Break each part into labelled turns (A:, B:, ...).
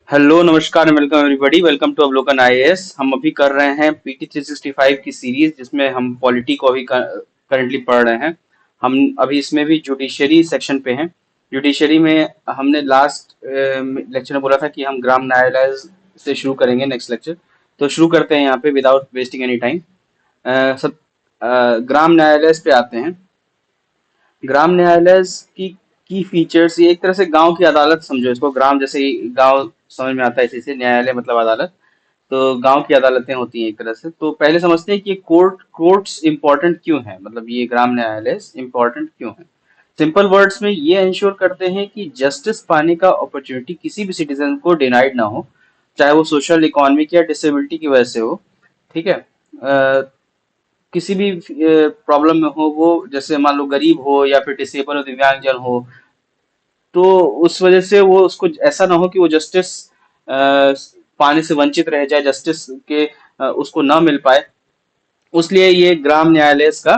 A: Hello नमस्कार welcome everybody welcome to अवलोकन IAS. हम अभी कर रहे हैं पीटी 365 की सीरीज जिसमें हम पॉलिटी को अभी करंटली पढ़ रहे हैं। हम अभी इसमें भी जुडिशरी सेक्शन पे हैं। जुडिशरी में हमने लास्ट लेक्चर में बोला था कि हम ग्राम न्यायालय से शुरू करेंगे नेक्स्ट लेक्चर। तो शुरू करते हैं यहाँ पे विदाउट वेस्टिंग एनी टाइम। सब ग्राम न्यायालय पे आते हैं। ग्राम न्यायालय की फीचर्स, ये एक तरह से गांव की अदालत समझो इसको। ग्राम जैसे ही गांव समझ में आता है, इसी से न्यायालय मतलब अदालत। तो गांव की अदालतें होती हैं एक तरह से। तो पहले समझते हैं कि ये कोर्ट्स इंपॉर्टेंट क्यों है, मतलब ये ग्राम न्यायालय इंपॉर्टेंट क्यों है। सिंपल वर्ड्स में ये इंश्योर करते हैं कि जस्टिस पाने का अपॉर्चुनिटी किसी भी सिटीजन को डिनाइड ना हो, चाहे वो सोशल इकोनॉमिक या डिसेबिलिटी की वजह से हो। ठीक है। किसी भी प्रॉब्लम में हो, वो जैसे मान लो गरीब हो या फिर डिसेबल हो, दिव्यांगजन हो, तो उस वजह से वो उसको ऐसा ना हो कि वो जस्टिस पाने से वंचित रह जाए, जस्टिस के उसको ना मिल पाए। उसलिए ये ग्राम न्यायालय का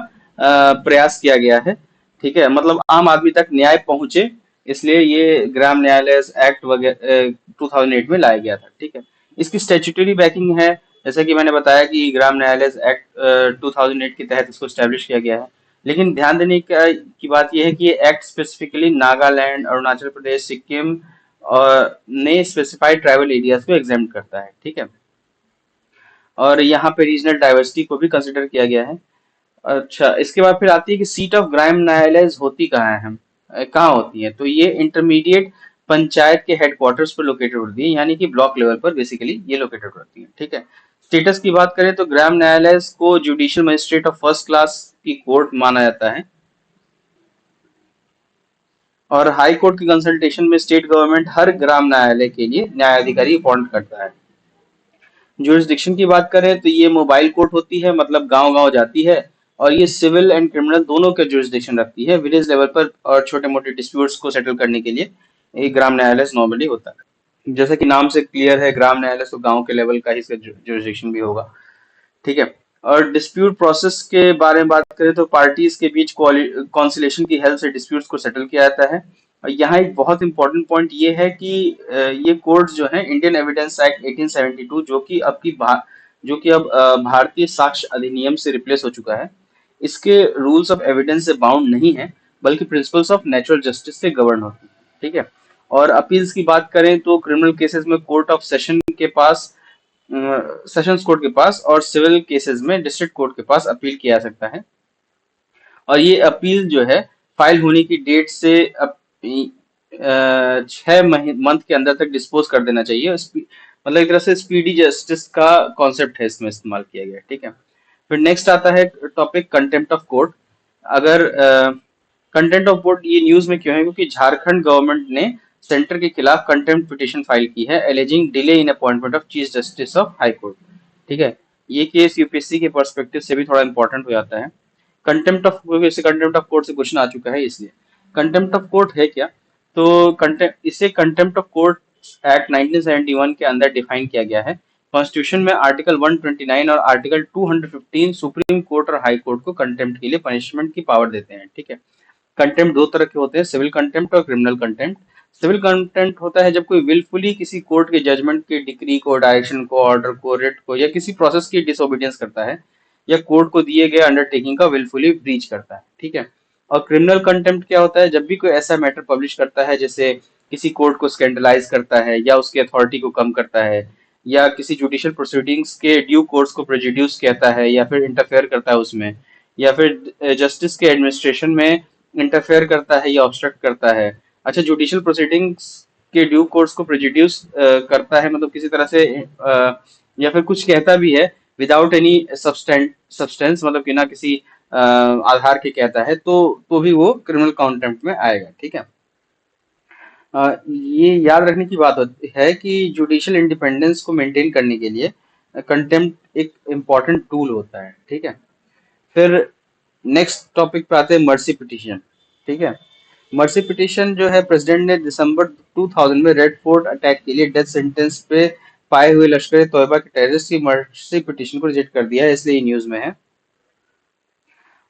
A: प्रयास किया गया है। ठीक है, मतलब आम आदमी तक न्याय पहुंचे, इसलिए ये ग्राम न्यायालय एक्ट वगैरह 2008 में लाया गया था। ठीक है। इसकी स्टेचुटरी बैकिंग है, जैसा कि मैंने बताया कि ग्राम न्यायालय एक्ट 2008 के तहत इसको स्टैब्लिश किया गया है। लेकिन ध्यान देने की बात यह है कि ये एक्ट स्पेसिफिकली नागालैंड, अरुणाचल प्रदेश, सिक्किम और ने स्पेसिफाइड ट्राइबल एरियाज को एग्जेम्प्ट करता है। ठीक है। और यहाँ पे रीजनल डाइवर्सिटी को भी कंसिडर किया गया है। अच्छा, इसके बाद फिर आती है कि सीट ऑफ ग्राम न्यायालय होती कहाँ है, कहाँ होती है। तो ये इंटरमीडिएट पंचायत के हेडक्वार्टर्स पर लोकेटेड होती है, यानी कि ब्लॉक लेवल पर बेसिकली ये लोकेटेड होती है। ठीक है। स्टेटस की बात करें तो ग्राम न्यायालय को judicial magistrate of first class की कोर्ट माना जाता है। और हाई कोर्ट की कंसल्टेशन में स्टेट गवर्नमेंट हर ग्राम न्यायालय के लिए न्यायाधिकारी अपॉइंट करता है। जुरिस्डिक्शन की बात करें तो ये मोबाइल कोर्ट होती है, मतलब गांव गांव जाती है। और ये सिविल एंड क्रिमिनल दोनों के जुरिस्डिक्शन रखती है विलेज लेवल पर, और छोटे मोटे डिस्प्यूट्स को सेटल करने के लिए ये ग्राम न्यायालय नॉर्मली होता है। जैसे कि नाम से क्लियर है, ग्राम न्यायालय तो गांव के लेवल का ही इसका जुरिस्डिक्शन भी होगा। ठीक है। और डिस्प्यूट प्रोसेस के बारे में बात करें तो पार्टीज के बीच कॉन्सिलेशन की हेल्प से डिस्प्यूट्स को सेटल किया जाता है। और यहाँ एक बहुत इंपॉर्टेंट पॉइंट ये है कि ये कोर्ट जो है इंडियन एविडेंस एक्ट 1872, जो कि अब भारतीय साक्ष्य अधिनियम से रिप्लेस हो चुका है, इसके रूल्स ऑफ एविडेंस से बाउंड नहीं है, बल्कि प्रिंसिपल्स ऑफ नेचुरल जस्टिस से गवर्न होती है। ठीक है। और अपील्स की बात करें तो क्रिमिनल केसेस में कोर्ट ऑफ सेशंस कोर्ट के पास, और सिविल केसेस में डिस्ट्रिक्ट कोर्ट के पास अपील किया जा सकता है। और ये अपील जो है फाइल होने की डेट से 6 मंथ के अंदर तक डिस्पोज कर देना चाहिए। मतलब एक तरह से स्पीडी जस्टिस का कॉन्सेप्ट है इसमें इस्तेमाल किया गया। ठीक है। फिर नेक्स्ट आता है टॉपिक कंटेम्प्ट ऑफ कोर्ट। अगर कंटेम्प्ट ऑफ कोर्ट ये न्यूज में क्यों है, क्योंकि झारखंड गवर्नमेंट ने सेंटर के खिलाफ कंटेम्प्ट पिटीशन फाइल की है, aliasing delay in appointment of chief justice of high court. ठीक है। ये केस यूपीएससी के पर्सपेक्टिव से भी थोड़ा इंपॉर्टेंट हो जाता है। कंटेम्प्ट ऑफ कोर्ट से क्वेश्चन आ चुका है, इसलिए कंटेम्प्ट ऑफ कोर्ट है क्या। तो इसे कंटेम्प्ट ऑफ कोर्ट एक्ट 1971 के अंदर डिफाइन किया गया है। कॉन्स्टिट्यूशन में आर्टिकल 129 और आर्टिकल 215 सुप्रीम कोर्ट और हाई कोर्ट को कंटेम्प्ट के लिए पनिशमेंट की पावर देते हैं। ठीक है। कंटेम्प्ट दो तरह के होते हैं, सिविल कंटेम्प्ट और क्रिमिनल कंटेम्प्ट। सिविल कंटेम्प्ट होता है जब कोई विलफुली किसी कोर्ट के जजमेंट के डिक्री को, डायरेक्शन को, ऑर्डर को, रिट को या किसी प्रोसेस की डिसोबीडियंस करता है, या कोर्ट को दिए गए अंडरटेकिंग का विलफुली ब्रीच करता है। ठीक है। और क्रिमिनल कंटेम्प्ट क्या होता है, जब भी कोई ऐसा मैटर पब्लिश करता है जैसे किसी कोर्ट को स्कैंडलाइज करता है, या उसकी अथॉरिटी को कम करता है, या किसी जुडिशियल प्रोसीडिंग्स के ड्यू कोर्स को प्रेजुड्यूस कहता है, या फिर इंटरफेयर करता है उसमें, या फिर जस्टिस के एडमिनिस्ट्रेशन में इंटरफेयर करता है या ऑब्स्ट्रक्ट करता है। अच्छा, जुडिशियल प्रोसीडिंग्स के ड्यू कोर्स को प्रेजुड्यूस करता है, मतलब किसी तरह से या फिर कुछ कहता भी है विदाउट एनी सब्सटेंस, मतलब कि ना किसी आधार के कहता है, तो भी वो क्रिमिनल कंटेम्प्ट में आएगा। ठीक है। ये याद रखने की बात है कि जुडिशियल इंडिपेंडेंस को मेंटेन करने के लिए कंटेम्प्ट एक इम्पॉर्टेंट टूल होता है। ठीक है। फिर नेक्स्ट टॉपिक पे आते हैं मर्सी पिटीशन। ठीक है। मर्सी पिटीशन जो है, प्रेसिडेंट ने दिसंबर 2000 में रेड फोर्ट अटैक के लिए डेथ सेंटेंस पे पाए हुए लश्कर तोयबा के टेररिस्ट की मर्सी पिटीशन को रिजेक्ट कर दिया है, इसलिए ये न्यूज में है।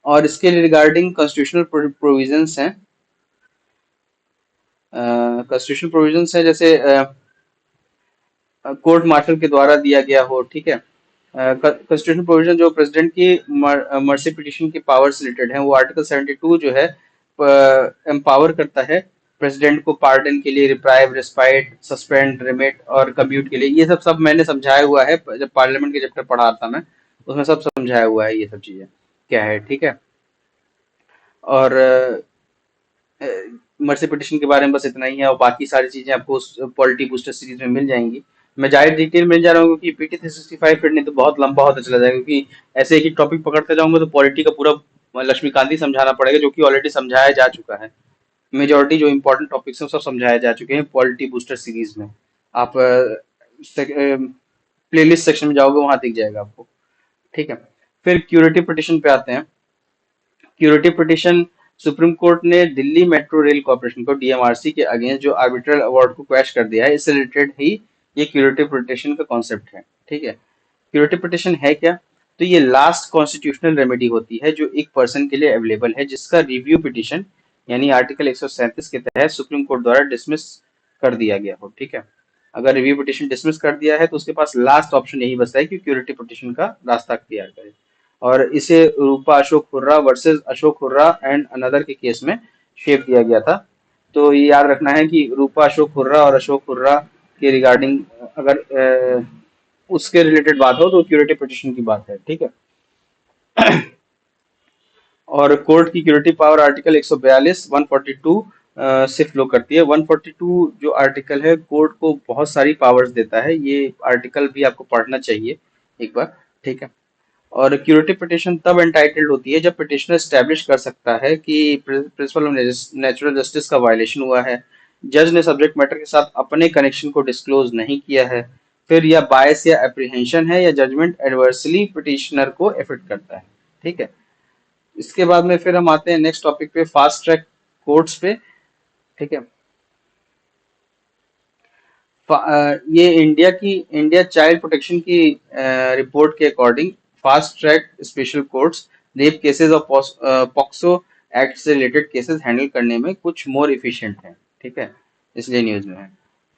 A: और इसके रिगार्डिंग कॉन्स्टिट्यूशनल प्रोविजंस हैं। कॉन्स्टिट्यूशनल प्रोविजंस है, जैसे कोर्ट मार्शल के द्वारा दिया गया हो, ठीक है। कॉन्स्टिट्यूशन प्रोविजन जो प्रेसिडेंट की मर्सी पिटिशन की पावर से रिलेटेड है, वो आर्टिकल 72 जो है एम्पावर करता है प्रेसिडेंट को पार्डन के लिए, रिप्राइव, रिस्पाइट, सस्पेंड, रिमिट और कम्यूट के लिए। ये सब सब मैंने समझाया हुआ है, जब पार्लियामेंट के चैप्टर पढ़ा था मैं, उसमें सब समझाया हुआ है ये सब चीजें क्या है, ठीक है। और मर्सी पिटिशन के बारे में बस इतना ही है, और बाकी सारी चीजें आपको उस पॉलिटी बूस्टर सीरीज में मिल जाएंगी। मैं ज्यादा डिटेल में जा रहा हूँ क्योंकि PT 365 फिर नहीं तो बहुत लंबा होता चला जाएगा, क्योंकि ऐसे एक एक टॉपिक पकड़ते जाऊंगा तो पॉलिटी का पूरा लक्ष्मीकांत ही समझाना पड़ेगा, जो कि ऑलरेडी समझाया जा चुका है। मेजोरिटी जो इंपॉर्टेंट टॉपिक्स हैं सब समझाए जा चुके हैं पॉलिटी बूस्टर सीरीज में। आप प्लेलिस्ट सेक्शन में जाओगे, वहां दिख जाएगा आपको, ठीक है। फिर क्यूरेटिव पिटिशन पे आते हैं। क्यूरेटिव पिटिशन, सुप्रीम कोर्ट ने दिल्ली मेट्रो रेल कॉर्पोरेशन को DMRC के अगेंस्ट जो आर्बिट्रल अवार्ड को क्वैश कर दिया है, इससे रिलेटेड ही ये क्यूरेटिव पिटिशन का कॉन्सेप्ट है, ठीक है। क्यूरेटिव पिटिशन है क्या? तो ये लास्ट कॉन्स्टिट्यूशनल रेमेडी होती है जो एक पर्सन के लिए अवेलेबल है, जिसका रिव्यू पिटिशन यानी आर्टिकल 137 के तहत सुप्रीम कोर्ट द्वारा डिसमिस कर दिया गया हो, ठीक है। अगर रिव्यू पिटिशन डिसमिस कर दिया है तो उसके पास लास्ट ऑप्शन यही बचता है कि क्यूरेटिव पिटिशन का रास्ता अख्तियार करे। और इसे Rupa Ashok Hurra versus Ashok Hurra and another के केस में शेप दिया गया था। तो ये याद रखना है कि रूपा अशोक हुर्रा और अशोक हुर्रा के रिगार्डिंग अगर उसके रिलेटेड बात हो तो क्यूरेटिव पिटिशन की बात है, ठीक है। और कोर्ट की क्यूरेटिव पावर आर्टिकल 142 142 से फ्लो करती है। 142 जो आर्टिकल है कोर्ट को बहुत सारी पावर्स देता है, ये आर्टिकल भी आपको पढ़ना चाहिए एक बार, ठीक है। और क्यूरेटिव पिटिशन तब एंटाइटल्ड होती है जब पिटिशनर स्टैब्लिश कर सकता है कि प्रिंसिपल ऑफ नेचुरल जस्टिस का वायलेशन हुआ है, जज ने सब्जेक्ट मैटर के साथ अपने कनेक्शन को डिस्क्लोज नहीं किया है, फिर या बायस या एप्रीहेंशन है, या जजमेंट एडवर्सली पिटिशनर को एफेक्ट करता है, ठीक है। इसके बाद में फिर हम आते हैं नेक्स्ट टॉपिक पे, फास्ट ट्रैक कोर्ट्स पे, ठीक है। ये इंडिया चाइल्ड प्रोटेक्शन की रिपोर्ट के according fast track special courts rape cases और पॉक्सो एक्ट से रिलेटेड केसेस हैंडल करने में कुछ मोर इफिशिएंट हैं, ठीक है, इसलिए न्यूज में है।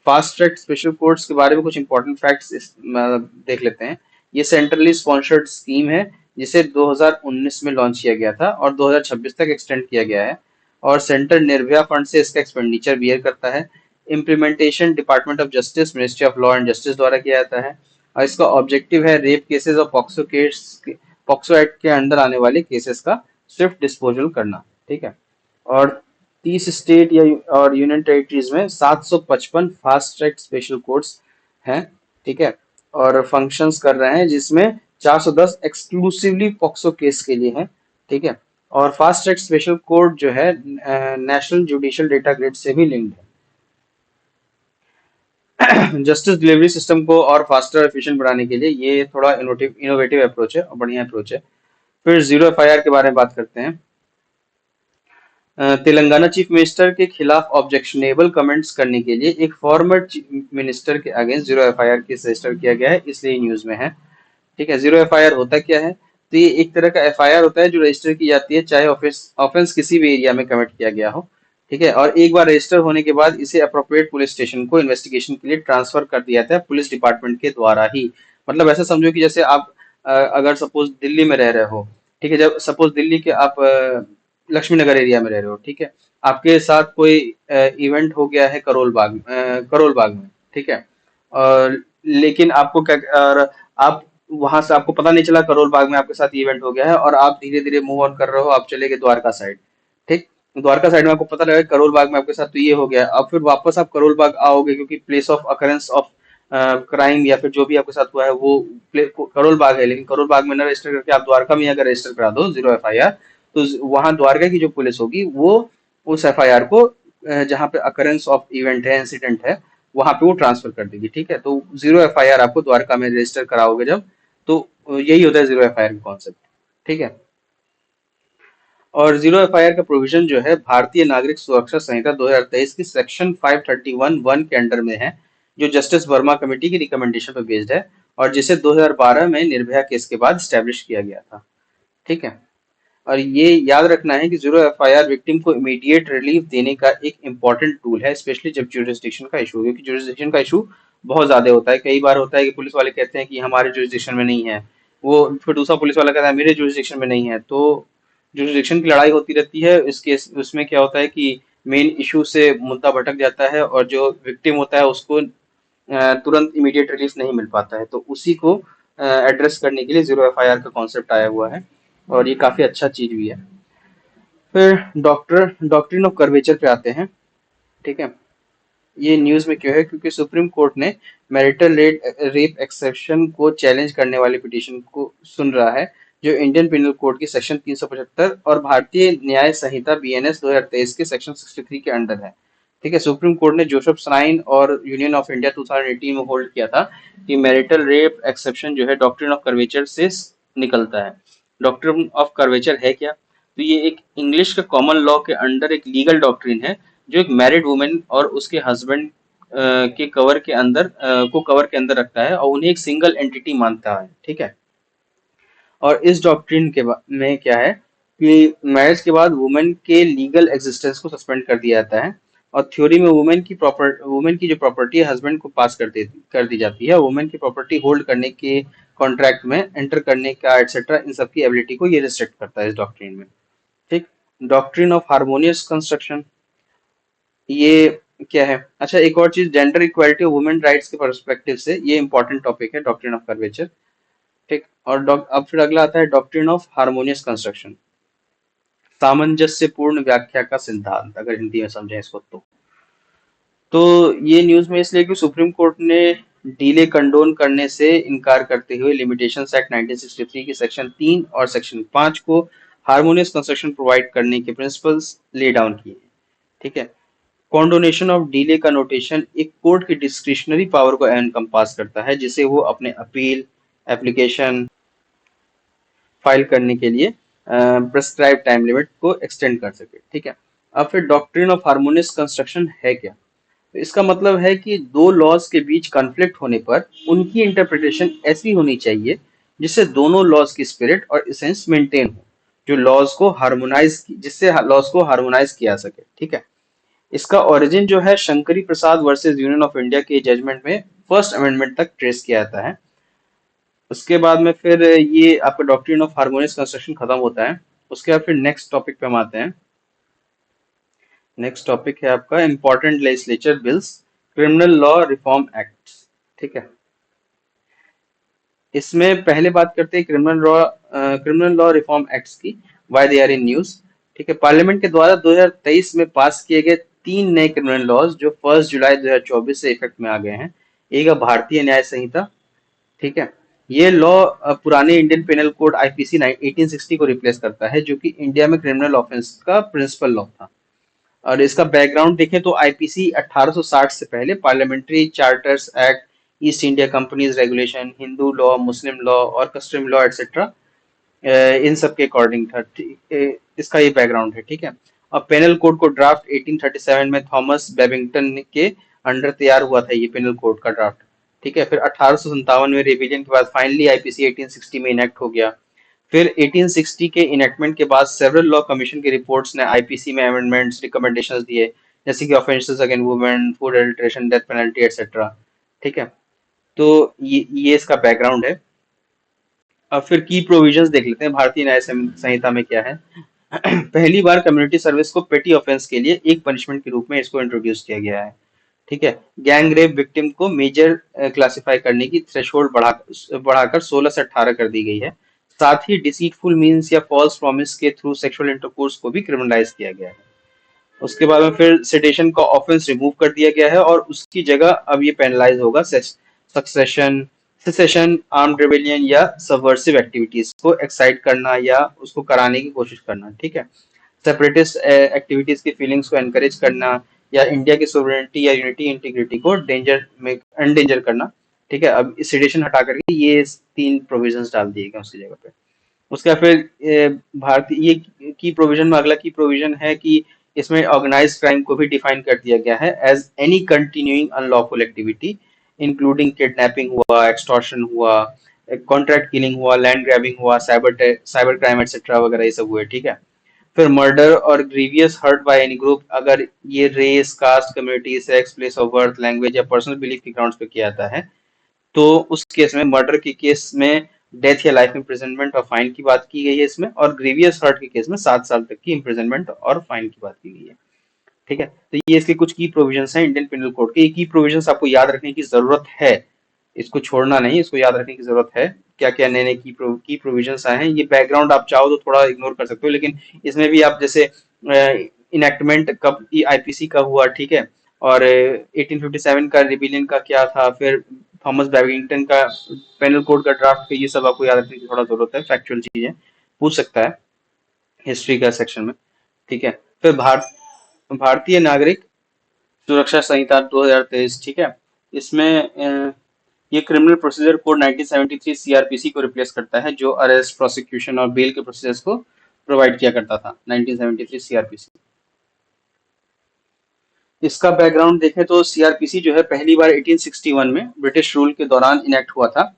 A: फास्ट ट्रैक स्पेशल कोर्ट्स के बारे में कुछ इंपॉर्टेंट फैक्ट्स देख लेते हैं। ये सेंट्रली स्पॉन्सर्ड स्कीम है जिसे 2019 में लॉन्च किया गया था और 2026 तक एक्सटेंड किया गया है, और सेंटर निर्भया फंड से इसका एक्सपेंडिचर बियर करता है। Implementation department of justice, ministry of law and justice द्वारा किया जाता है, और इसका ऑब्जेक्टिव है रेप केसेस और पॉक्सो एक्ट के अंडर आने वाले केसेस का स्विफ्ट डिस्पोजल करना, ठीक है। और 30 स्टेट या और यूनियन टेरिटरीज में 755 फास्ट ट्रैक स्पेशल कोर्ट्स हैं, ठीक है, और फंक्शंस कर रहे हैं, जिसमें 410 एक्सक्लूसिवली पॉक्सो केस के लिए हैं, ठीक है। और फास्ट ट्रैक स्पेशल कोर्ट जो है नेशनल जुडिशियल डेटा ग्रिड से भी लिंक्ड है। जस्टिस डिलीवरी सिस्टम को और फास्टर एफिशिएंट बनाने के लिए ये थोड़ा इनोवेटिव अप्रोच है और बढ़िया अप्रोच है। फिर जीरो एफआईआर के बारे में बात करते हैं। तेलंगाना चीफ मिनिस्टर के खिलाफ ऑब्जेक्शनेबल कमेंट्स करने के लिए एक फॉर्मर मिनिस्टर के against zero FIR case register किया गया है, इसलिए न्यूज में है, ठीक है। जीरो एफआईआर होता क्या है? तो ये एक तरह का एफआईआर होता है जो रजिस्टर की जाती है चाहे ऑफेंस किसी भी एरिया में कमिट किया गया हो, ठीक है। और एक बार रजिस्टर होने के बाद इसे अप्रोप्रिएट पुलिस स्टेशन को इन्वेस्टिगेशन के लिए ट्रांसफर कर दिया जाता है पुलिस डिपार्टमेंट के द्वारा ही। मतलब ऐसा समझो कि जैसे आप अगर सपोज दिल्ली में रह रहे हो, ठीक है, जब सपोज दिल्ली के आप लक्ष्मी नगर एरिया में रह रहे हो, ठीक है, आपके साथ कोई इवेंट हो गया है करोल बाग में, ठीक है। और लेकिन आपको क्या, और आप वहां से आपको पता नहीं चला करोल बाग में आपके साथ इवेंट हो गया है, और आप धीरे धीरे मूव ऑन कर रहे हो, आप चले गए द्वारका साइड, ठीक। द्वारका साइड में आपको पता लगा करोल बाग में आपके साथ तो ये हो गया, अब फिर वापस आप करोल बाग आओगे क्योंकि place of occurrence of crime या फिर जो भी आपके साथ हुआ है वो करोल बाग है, लेकिन करोल बाग में ना रजिस्टर करके आप द्वारका में अगर रजिस्टर करा दो जीरो एफआईआर, तो वहां द्वारका की जो पुलिस होगी वो उस एफआईआर को जहाँ पे अकरेंस ऑफ इवेंट है, इंसिडेंट है, वहां पे वो ट्रांसफर कर देगी, ठीक है। तो जीरो एफआईआर आपको द्वारका में रजिस्टर कराओगे जब, तो यही होता है जीरो एफआईआर का कॉन्सेप्ट, ठीक है। और जीरो एफआईआर का प्रोविजन जो है भारतीय नागरिक सुरक्षा संहिता 2023 की सेक्शन 531(1) के अंडर में है, जो जस्टिस वर्मा कमेटी की रिकमेंडेशन पर बेस्ड है, और जिसे 2012 में निर्भया केस के बाद स्टैब्लिश किया गया था, ठीक है। और ये याद रखना है कि जीरो एफआईआर विक्टिम को इमीडिएट रिलीफ देने का एक इंपॉर्टेंट टूल है, स्पेशली जब ज्यूरिसडिक्शन का इशू, क्योंकि ज्यूरिसडिक्शन का इशू बहुत ज्यादा होता है। कई बार होता है कि पुलिस वाले कहते हैं कि हमारे जुरिस्डिक्शन में नहीं है, वो फिर दूसरा पुलिस वाला कहता है मेरे जुरिस्डिक्शन में नहीं है, तो जुरिस्डिक्शन की लड़ाई होती रहती है। इस केस उसमें क्या होता है कि मेन इशू से मुद्दा भटक जाता है और जो विक्टिम होता है उसको तुरंत इमीडिएट रिलीफ नहीं मिल पाता है, तो उसी को एड्रेस करने के लिए जीरो एफआईआर का कॉन्सेप्ट आया हुआ है, और ये काफी अच्छा चीज भी है। फिर डॉक्ट्रिन ऑफ कर्वेचर पे आते हैं। ठीक है, ये न्यूज में क्यों है, क्योंकि सुप्रीम कोर्ट ने मैरिटल रेप एक्सेप्शन को चैलेंज करने वाली पिटीशन को सुन रहा है, जो इंडियन पिनल कोड की सेक्शन 375 और भारतीय न्याय संहिता बीएनएस 2023 के सेक्शन 63 के अंडर है। ठीक है, सुप्रीम कोर्ट ने जोसेफ स्नाइन और यूनियन ऑफ इंडिया 2018 में होल्ड किया था कि मैरिटल रेप एक्सेप्शन जो है डॉक्ट्रिन ऑफ कर्वेचर से निकलता है। डॉक्ट्रिन ऑफ कर्वेचर है क्या, तो ये एक इंग्लिश के कॉमन लॉ के अंडर एक लीगल डॉक्ट्रिन है, जो एक मैरिड वुमेन और उसके हस्बैंड के कवर के अंदर को कवर के अंदर रखता है और उन्हें एक सिंगल एंटिटी मानता है। ठीक है, और इस डॉक्ट्रिन के में क्या है कि मैरिज के बाद वुमेन के लीगल एग्जिस्टेंस को सस्पेंड कर दिया जाता है, और थ्योरी में वुमेन की जो प्रॉपर्टी है हस्बैंड को पास कर दी जाती है, वुमेन की प्रॉपर्टी होल्ड करने के कॉन्ट्रैक्ट में एंटर करने का एटसेट्रा, इन सब की एबिलिटी को ये रिस्ट्रिक्ट करता है इस डॉक्ट्रिन में। ठीक, डॉक्ट्रिन ऑफ हार्मोनियस कंस्ट्रक्शन, ये क्या है? अच्छा, एक और चीज, जेंडर इक्वालिटी और वुमेन राइट्स के पर्सपेक्टिव से ये इंपॉर्टेंट टॉपिक है डॉक्ट्रिन ऑफ कर्वेचर। ठीक, और अब फिर अगला आता है डॉक्ट्रिन ऑफ हार्मोनियस कंस्ट्रक्शन, सामंजस्यपूर्ण व्याख्या का सिद्धांत, अगर हिंदी में समझें इसको तो ये न्यूज में इसलिए कि सुप्रीम कोर्ट ने डीले कंडोन करने से इनकार करते हुए लिमिटेशंस एक्ट 1963 के सेक्शन 3 और सेक्शन 5 को हार्मोनियस कंस्ट्रक्शन प्रोवाइड करने के प्रिंसिपल्स ले डाउन किए हैं। ठीक है, कॉन्डोनेशन ऑफ डीले का नोटेशन एक कोर्ट की डिस्क्रिशनरी पावर को एनकम्पास करता है, जिसे वो अपने अपील एप्लीकेशन फाइल करने के लिए प्रेस्क्राइब टाइम लिमिट को एक्सटेंड कर सके। ठीक है, अब फिर डॉक्ट्रिन ऑफ हार्मोनियस कंस्ट्रक्शन है क्या, तो इसका मतलब है कि दो लॉज के बीच कॉन्फ्लिक्ट होने पर उनकी इंटरप्रिटेशन ऐसी होनी चाहिए जिससे दोनों लॉज की स्पिरिट और इसेंस मेंटेन हो, जो लॉज को हार्मोनाइज जिससे लॉज को हार्मोनाइज किया जा सके। ठीक है, इसका ओरिजिन जो है शंकरी प्रसाद वर्सेस यूनियन ऑफ इंडिया के जजमेंट में फर्स्ट अमेंडमेंट तक ट्रेस किया जाता है। उसके बाद में फिर ये आपका डॉक्ट्रिन ऑफ हार्मोनियस कंस्ट्रक्शन खत्म होता है। उसके बाद फिर नेक्स्ट टॉपिक पे हम आते हैं। नेक्स्ट टॉपिक है आपका important legislature bills, criminal law reform act. ठीक है, इसमें पहले बात करते हैं क्रिमिनल लॉ रिफॉर्म एक्ट्स की, why they are in news. ठीक है, पार्लियामेंट के द्वारा 2023 में पास किए गए 3 नए क्रिमिनल लॉज जो 1 जुलाई 2024 से इफेक्ट में आ गए हैं। एक है भारतीय न्याय संहिता। ठीक है, ये लॉ पुराने इंडियन पेनल कोड आईपीसी 1860 को रिप्लेस करता है, जो कि इंडिया में क्रिमिनल ऑफेंस का प्रिंसिपल लॉ था। और इसका बैकग्राउंड देखें तो आईपीसी 1860 से पहले parliamentary charters act, east India companies regulation, Hindu law, मुस्लिम लॉ और कस्टम लॉ एटसेट्रा, इन सब के अकॉर्डिंग था। इसका ये बैकग्राउंड है। ठीक है, अब पेनल कोड को ड्राफ्ट 1837 में थॉमस बेबिंगटन के अंडर तैयार हुआ था, ये पेनल कोड का ड्राफ्ट। ठीक है, फिर 1857 में रिवीजन के बाद फाइनली आईपीसी 1860 में इनेक्ट हो गया। फिर 1860 के इनेक्टमेंट के बाद सेवरल लॉ कमीशन की रिपोर्ट्स ने आईपीसी में अमेंडमेंट्स रिकमेंडेशंस दिए, जैसे कि offences against women, food adulteration, death penalty etcetera. ठीक है, तो ये इसका बैकग्राउंड है। अब फिर की प्रोविजंस देख लेते हैं भारतीय न्याय संहिता में क्या है। पहली बार कम्युनिटी सर्विस को पेटी ऑफेंस के लिए एक पनिशमेंट के रूप में इसको इंट्रोड्यूस किया गया है। ठीक है, गैंग रेप विक्टिम को मेजर क्लासिफाई करने की थ्रेशोल्ड बढ़ाकर 16 से 18 कर दी गई है। साथ ही डिसीटफुल मीन्स या फॉल्स प्रॉमिस के थ्रू सेक्सुअल इंटरकोर्स को भी क्रिमिनलाइज किया गया है। उसके बाद में फिर सेडेशन का ऑफेंस रिमूव कर दिया गया है, और उसकी जगह अब ये पेनलाइज होगा सक्सेशन सिसेशन, आर्म्ड रेबेलियन या सबवर्सिव एक्टिविटीज को एक्साइट करना या उसको कराने की कोशिश करना। ठीक है, सेपरेटिस्ट एक्टिविटीज की फीलिंग्स को एनकरेज करना, या इंडिया की सोवरेनिटी या यूनिटी इंटीग्रिटी को डेंजर में एंडेंजर करना। ठीक है, अब सेडेशन हटा करके ये 3 प्रोविजंस डाल दिए गए उसकी जगह पे। उसका फिर भारतीय ये की प्रोविजन में अगला की प्रोविजन है कि इसमें ऑर्गेनाइज क्राइम को भी डिफाइन कर दिया गया है as any continuing unlawful activity, including kidnapping हुआ, एक्सटॉर्शन हुआ, कॉन्ट्रैक्ट किलिंग हुआ, लैंड ग्रैबिंग हुआ, साइबर क्राइम एटसेट्रा वगैरह ये सब हुए। ठीक है, फिर मर्डर और grievous hurt by any group, अगर ये race, caste, community, sex, place of birth, language या पर्सनल बिलीफ के ग्राउंड्स पे किया जाता है, तो उस केस में, मर्डर के केस में डेथ या लाइफ इम्प्रिजनमेंट और फाइन की बात की गई है इसमें, और ग्रीवियस हर्ट के केस में 7 साल तक की इम्प्रिजनमेंट और फाइन की बात की गई है। ठीक है, तो ये इसके कुछ की प्रोविजंस हैं इंडियन पिनल कोड के। ये की प्रोविजंस आपको याद रखने की जरूरत है, इसको छोड़ना नहीं, इसको याद रखने की जरूरत है। क्या क्या नए नए की प्रोविजंस आए हैं, ये बैकग्राउंड आप चाहो तो थोड़ा इग्नोर कर सकते हो, लेकिन इसमें भी आप जैसे इनेक्टमेंट कब आईपीसी का हुआ, ठीक है, और 1857 का रिबिलियन का क्या था, फिर थॉमस बैबिंगटन का पेनल कोड का ड्राफ्ट, ये सब आपको याद रखने की थोड़ा जरूरत है, फैक्चुअल चीजें पूछ सकता है हिस्ट्री का सेक्शन में। ठीक है, फिर भारतीय नागरिक सुरक्षा संहिता 2023, ठीक है, इसमें ये क्रिमिनल प्रोसीजर कोड 1973 सीआरपीसी को रिप्लेस करता है, जो अरेस्ट, प्रोसिक्यूशन और बेल के प्रोसेस को प्रोवाइड किया करता था, 1973 सीआरपीसी। इसका बैकग्राउंड देखें तो सीआरपीसी जो है पहली बार 1861 में ब्रिटिश रूल के दौरान इनेक्ट हुआ था,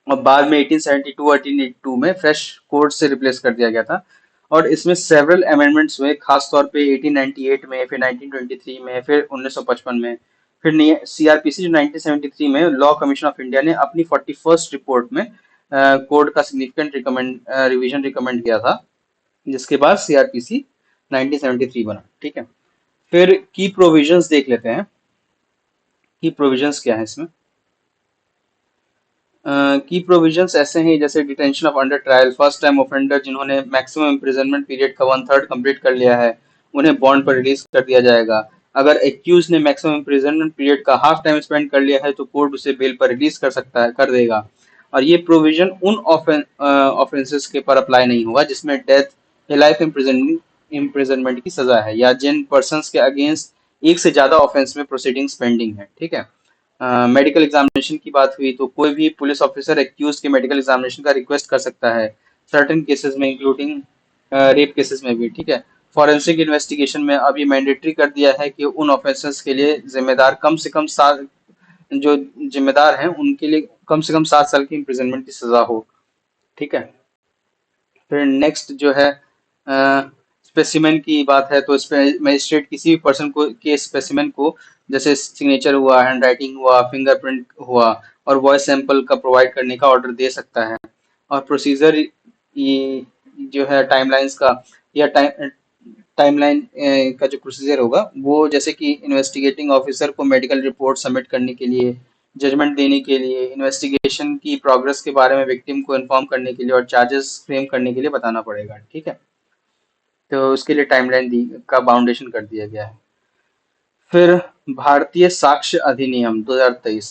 A: और बाद में 1872 और 1882 में फ्रेश कोड से रिप्लेस कर दिया गया था। और इसमें सेवरल अमेंडमेंट्स हुए, खास तौर पे 1898 में, फिर 1923 में, फिर 1955 में। फिर सीआरपीसी जो 1973 में लॉ कमीशन ऑफ इंडिया ने अपनी 41st रिपोर्ट में कोड का सिग्निफिकेंट रिवीजन रिकमेंड किया था, जिसके बाद सीआरपीसी 1973 बना। ठीक है, फिर की प्रोविजंस देख लेते हैं, की प्रोविजंस क्या है इसमें। की प्रोविजंस ऐसे हैं जैसे detention of under trial, first time offender जिन्होंने मैक्सिमम इम्प्रिजनमेंट पीरियड का 1/3 कंप्लीट कर लिया है, उन्हें बॉन्ड पर रिलीज कर दिया जाएगा। अगर एक्यूज ने मैक्सिमम इम्प्रिजनमेंट पीरियड का हाफ टाइम स्पेंड कर लिया है तो कोर्ट उसे बेल पर रिलीज कर सकता है, कर देगा। और ये प्रोविजन उन ऑफेंसेस के पर अप्लाई नहीं होगा जिसमें डेथ या लाइफ इम्प्रिजनमेंट की सजा है, या जिन पर्सन्स के अगेंस्ट एक से ज्यादा ऑफेंस में प्रोसीडिंग्स पेंडिंग है। ठीक है, मेडिकल एग्जामिनेशन की बात हुई तो कोई भी पुलिस ऑफिसर एक्यूज के मेडिकल एग्जामिनेशन का रिक्वेस्ट कर सकता है, सर्टेन केसेस में, इंक्लूडिंग रेप केसेस में भी। ठीक है, फॉरेंसिक इन्वेस्टिगेशन में अभी मैंडेटरी कर दिया है कि उन ऑफेंसेस के लिए जिम्मेदार कम से कम सात जो जिम्मेदार हैं उनके लिए कम से कम 7 साल की इम्प्रिजनमेंट की सजा हो। ठीक है, फिर नेक्स्ट जो है स्पेसिमेन की बात है, तो मजिस्ट्रेट किसी भी पर्सन को के स्पेसिमेन को, जैसे सिग्नेचर हुआ, हैंड राइटिंग हुआ, फिंगरप्रिंट हुआ, और वॉइस सैंपल का प्रोवाइड करने का ऑर्डर दे सकता है। और प्रोसीजर ये जो है टाइमलाइंस का, या टाइमलाइन का जो प्रोसीजर होगा वो, जैसे कि इन्वेस्टिगेटिंग ऑफिसर को मेडिकल रिपोर्ट सबमिट करने के लिए, जजमेंट देने के लिए, इन्वेस्टिगेशन की प्रोग्रेस के बारे में विक्टिम को इन्फॉर्म करने के लिए, और चार्जेस फ्रेम करने के लिए बताना पड़ेगा। ठीक है, तो उसके लिए टाइमलाइन का बाउंडेशन कर दिया गया है। फिर भारतीय साक्ष्य अधिनियम 2023,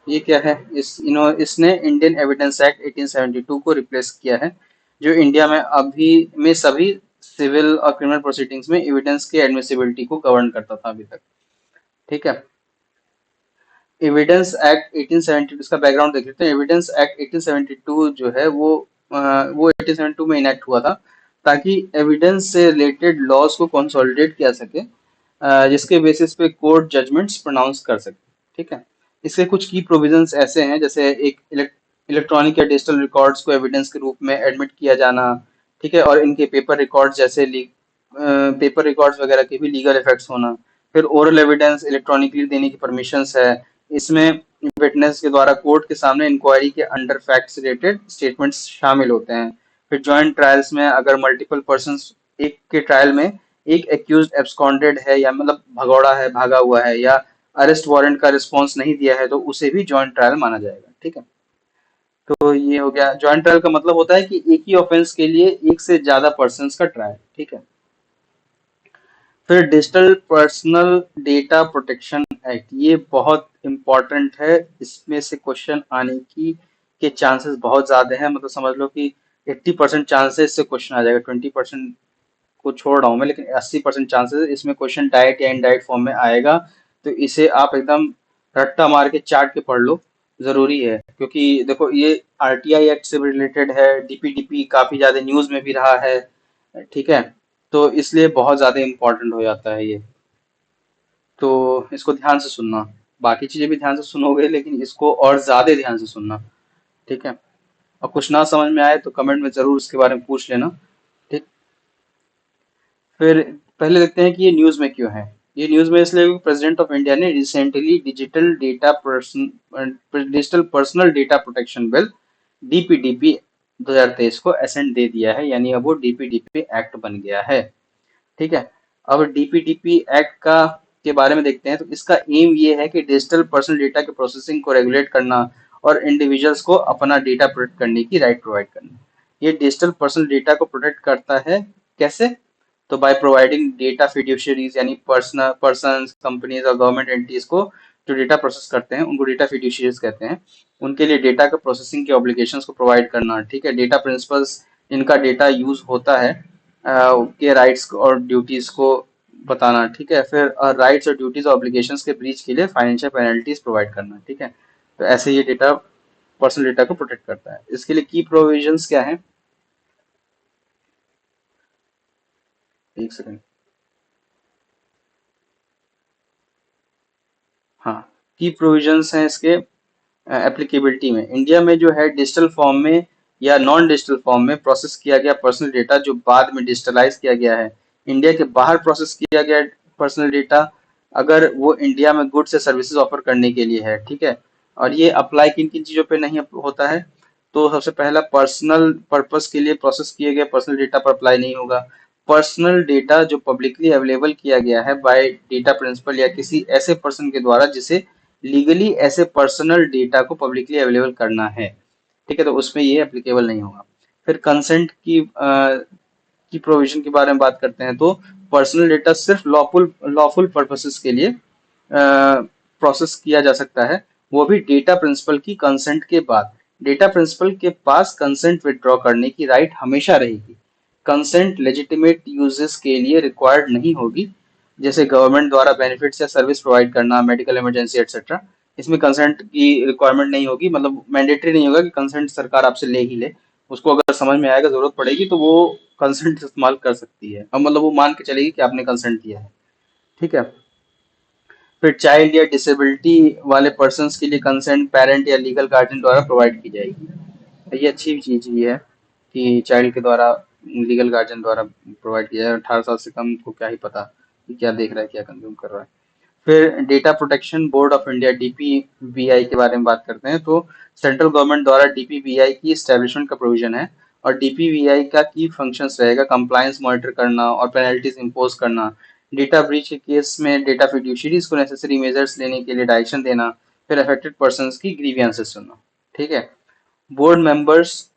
A: ये क्या है, इसने इंडियन एविडेंस एक्ट 1872 को रिप्लेस किया है, जो इंडिया में अभी में सभी सिविल और क्रिमिनल प्रोसीडिंग्स में एविडेंस की एडमिसिबिलिटी को गवर्न करता था अभी तक। ठीक है, एविडेंस एक्ट 1872, इसका बैकग्राउंड देख लेते हैं। एविडेंस एक्ट 1872 जो है वो 1872 में इनेक्ट हुआ था, ताकि एविडेंस से रिलेटेड लॉज को कंसोलिडेट किया सके, जिसके बेसिस पे कोर्ट जजमेंट्स प्रोनाउंस कर सके। ठीक है, इसके कुछ की प्रोविजंस ऐसे हैं, जैसे एक इलेक्ट्रॉनिक या डिजिटल रिकॉर्ड्स को एविडेंस के रूप में एडमिट किया जाना। ठीक है, और इनके पेपर रिकॉर्ड्स जैसे पेपर रिकॉर्ड्स वगैरह के भी लीगल इफेक्ट्स होना। फिर ओरल एविडेंस इलेक्ट्रॉनिकली देने की परमिशंस है, इसमें विटनेस के द्वारा कोर्ट के सामने इंक्वायरी के अंडर फैक्ट्स रिलेटेड स्टेटमेंट्स शामिल होते हैं। फिर जॉइंट ट्रायल्स में अगर मल्टीपल पर्संस एक के ट्रायल में एक एक्यूज्ड एब्सकॉन्डेड है, या मतलब भगौड़ा है, भागा हुआ है, या अरेस्ट वारंट का रिस्पॉन्स नहीं दिया है, तो उसे भी जॉइंट ट्रायल माना जाएगा। ठीक है, तो ये हो गया। जॉइंट ट्रायल का मतलब होता है कि एक ही ऑफेंस के लिए एक से ज्यादा पर्संस का ट्रायल। ठीक है, फिर digital personal data protection act, ये बहुत इंपॉर्टेंट है, इसमें से क्वेश्चन आने की के चांसेस बहुत ज्यादा हैं, मतलब समझ लो कि 80% चांसेस से क्वेश्चन आ जाएगा, 20% को छोड़ रहा हूँ मैं, लेकिन 80% चांसेस इसमें क्वेश्चन डायरेक्ट या इनडायरेक्ट फॉर्म में आएगा। तो इसे आप एकदम रट्टा मार के चाट के पढ़ लो, जरूरी है, क्योंकि देखो ये आरटीआई एक्ट से रिलेटेड है, डीपीडीपी काफी ज्यादा न्यूज में भी रहा है। ठीक है, तो इसलिए बहुत ज्यादा इंपॉर्टेंट हो जाता है ये, तो इसको ध्यान से सुनना। बाकी चीजें भी ध्यान से सुनोगे, लेकिन इसको और ज्यादा ध्यान से सुनना। ठीक है, और कुछ ना समझ में आए तो कमेंट में जरूर उसके बारे में पूछ लेना। ठीक, फिर पहले देखते हैं कि ये न्यूज़ में क्यों है। ये न्यूज़ में इसलिए क्योंकि प्रेसिडेंट ऑफ इंडिया ने recently digital personal data protection bill DPDP 2023 को असेंट दे दिया है, यानी अब वो डीपीडीपी एक्ट बन गया है। ठीक है। अब डीपीडीपी एक्ट का के बारे में देखते हैं, तो इसका एम ये है कि डिजिटल पर्सनल डेटा के प्रोसेसिंग को रेगुलेट करना और इंडिविजुअल्स को अपना डेटा प्रोटेक्ट करने की राइट प्रोवाइड करना। ये डिजिटल पर्सनल डेटा को प्रोटेक्ट करता है कैसे? तो बाय प्रोवाइडिंग डेटा फिड्यूशरीज, यानी पर्सन कंपनीज और गवर्नमेंट एंटिटीज को जो डेटा प्रोसेस करते हैं उनको डेटा फिड्यूशरीज कहते हैं। उनके लिए डेटा का प्रोसेसिंग के ऑब्लिगेशंस को प्रोवाइड करना। ठीक है। डेटा प्रिंसिपल्स जिनका डेटा यूज होता है के राइट्स और ड्यूटीज को बताना। ठीक है। फिर राइट्स और ड्यूटीज और ऑब्लिगेशंस के ब्रीच के लिए फाइनेंशियल पेनल्टीज प्रोवाइड करना। ठीक है। तो ऐसे ये डेटा पर्सनल डेटा को प्रोटेक्ट करता है। इसके लिए की प्रोविजंस क्या है? एक सेकंड। हाँ, की प्रोविजंस हैं इसके एप्लीकेबिलिटी में। इंडिया में जो है डिजिटल फॉर्म में या नॉन डिजिटल फॉर्म में प्रोसेस किया गया पर्सनल डेटा जो बाद में डिजिटलाइज किया गया है, इंडिया के बाहर प्रोसेस किया गया पर्सनल डेटा, अगर वो इंडिया में गुड्स या सर्विसेज ऑफर करने के लिए है। ठीक है। और ये अप्लाई किन किन चीजों पे नहीं होता है? तो सबसे पहला, पर्सनल पर्पस के लिए प्रोसेस किए गए पर्सनल डेटा पर अप्लाई नहीं होगा। पर्सनल डेटा जो पब्लिकली अवेलेबल किया गया है बाय डेटा प्रिंसिपल या किसी ऐसे पर्सन के द्वारा जिसे लीगली ऐसे पर्सनल डेटा को पब्लिकली अवेलेबल करना है। ठीक है। तो उसमें ये एप्लीकेबल नहीं होगा। फिर कंसेंट की प्रोविजन के बारे में बात करते हैं, तो पर्सनल डेटा सिर्फ लॉफुल लॉफुल पर्पसेस के लिए प्रोसेस किया जा सकता है, वो भी डेटा प्रिंसिपल की कंसेंट के बाद। डेटा प्रिंसिपल के पास कंसेंट विथड्रॉ करने की राइट हमेशा रहेगी। कंसेंट लेजिटिमेट यूजेस के लिए रिक्वायर्ड नहीं होगी, जैसे गवर्नमेंट द्वारा बेनिफिट्स या सर्विस प्रोवाइड करना, मेडिकल इमरजेंसी एक्सेट्रा। इसमें कंसेंट की रिक्वायरमेंट नहीं होगी, मतलब मैंडेटरी नहीं होगा कि कंसेंट सरकार आपसे ले ही ले। उसको अगर समझ में आएगा, जरूरत पड़ेगी तो वो कंसेंट इस्तेमाल कर सकती है, अब मतलब वो मान के चलेगी कि आपने कंसेंट दिया है। ठीक है। फिर चाइल्ड या डिसेबिलिटी वाले पर्सन्स के लिए कंसेंट पेरेंट या लीगल गार्डियन द्वारा प्रोवाइड की जाएगी। ये अच्छी चीज ही है कि चाइल्ड के द्वारा, लीगल गार्जियन द्वारा प्रोवाइड किया जाए। 18 साल से कम को क्या ही पता कि क्या देख रहा है, क्या कंज्यूम कर रहा है। फिर data protection board of India DPBI के बारे में बात करते हैं, तो सेंट्रल गवर्नमेंट द्वारा डीपीबीआई की स्टैब्लिशमेंट का प्रोविजन है। और डीपीबीआई का की फंक्शंस रहेगा कंप्लायंस मॉनिटर करना और पेनल्टीज इंपोज करना, डेटा ब्रीच के केस में डेटा फिड्यूशरीज को नेसेसरी मेजर्स लेने के लिए डायरेक्शन देना, फिर अफेक्टेड पर्संस की ग्रीवियंसेस सुनना। ठीक है। बोर्ड मेंबर्स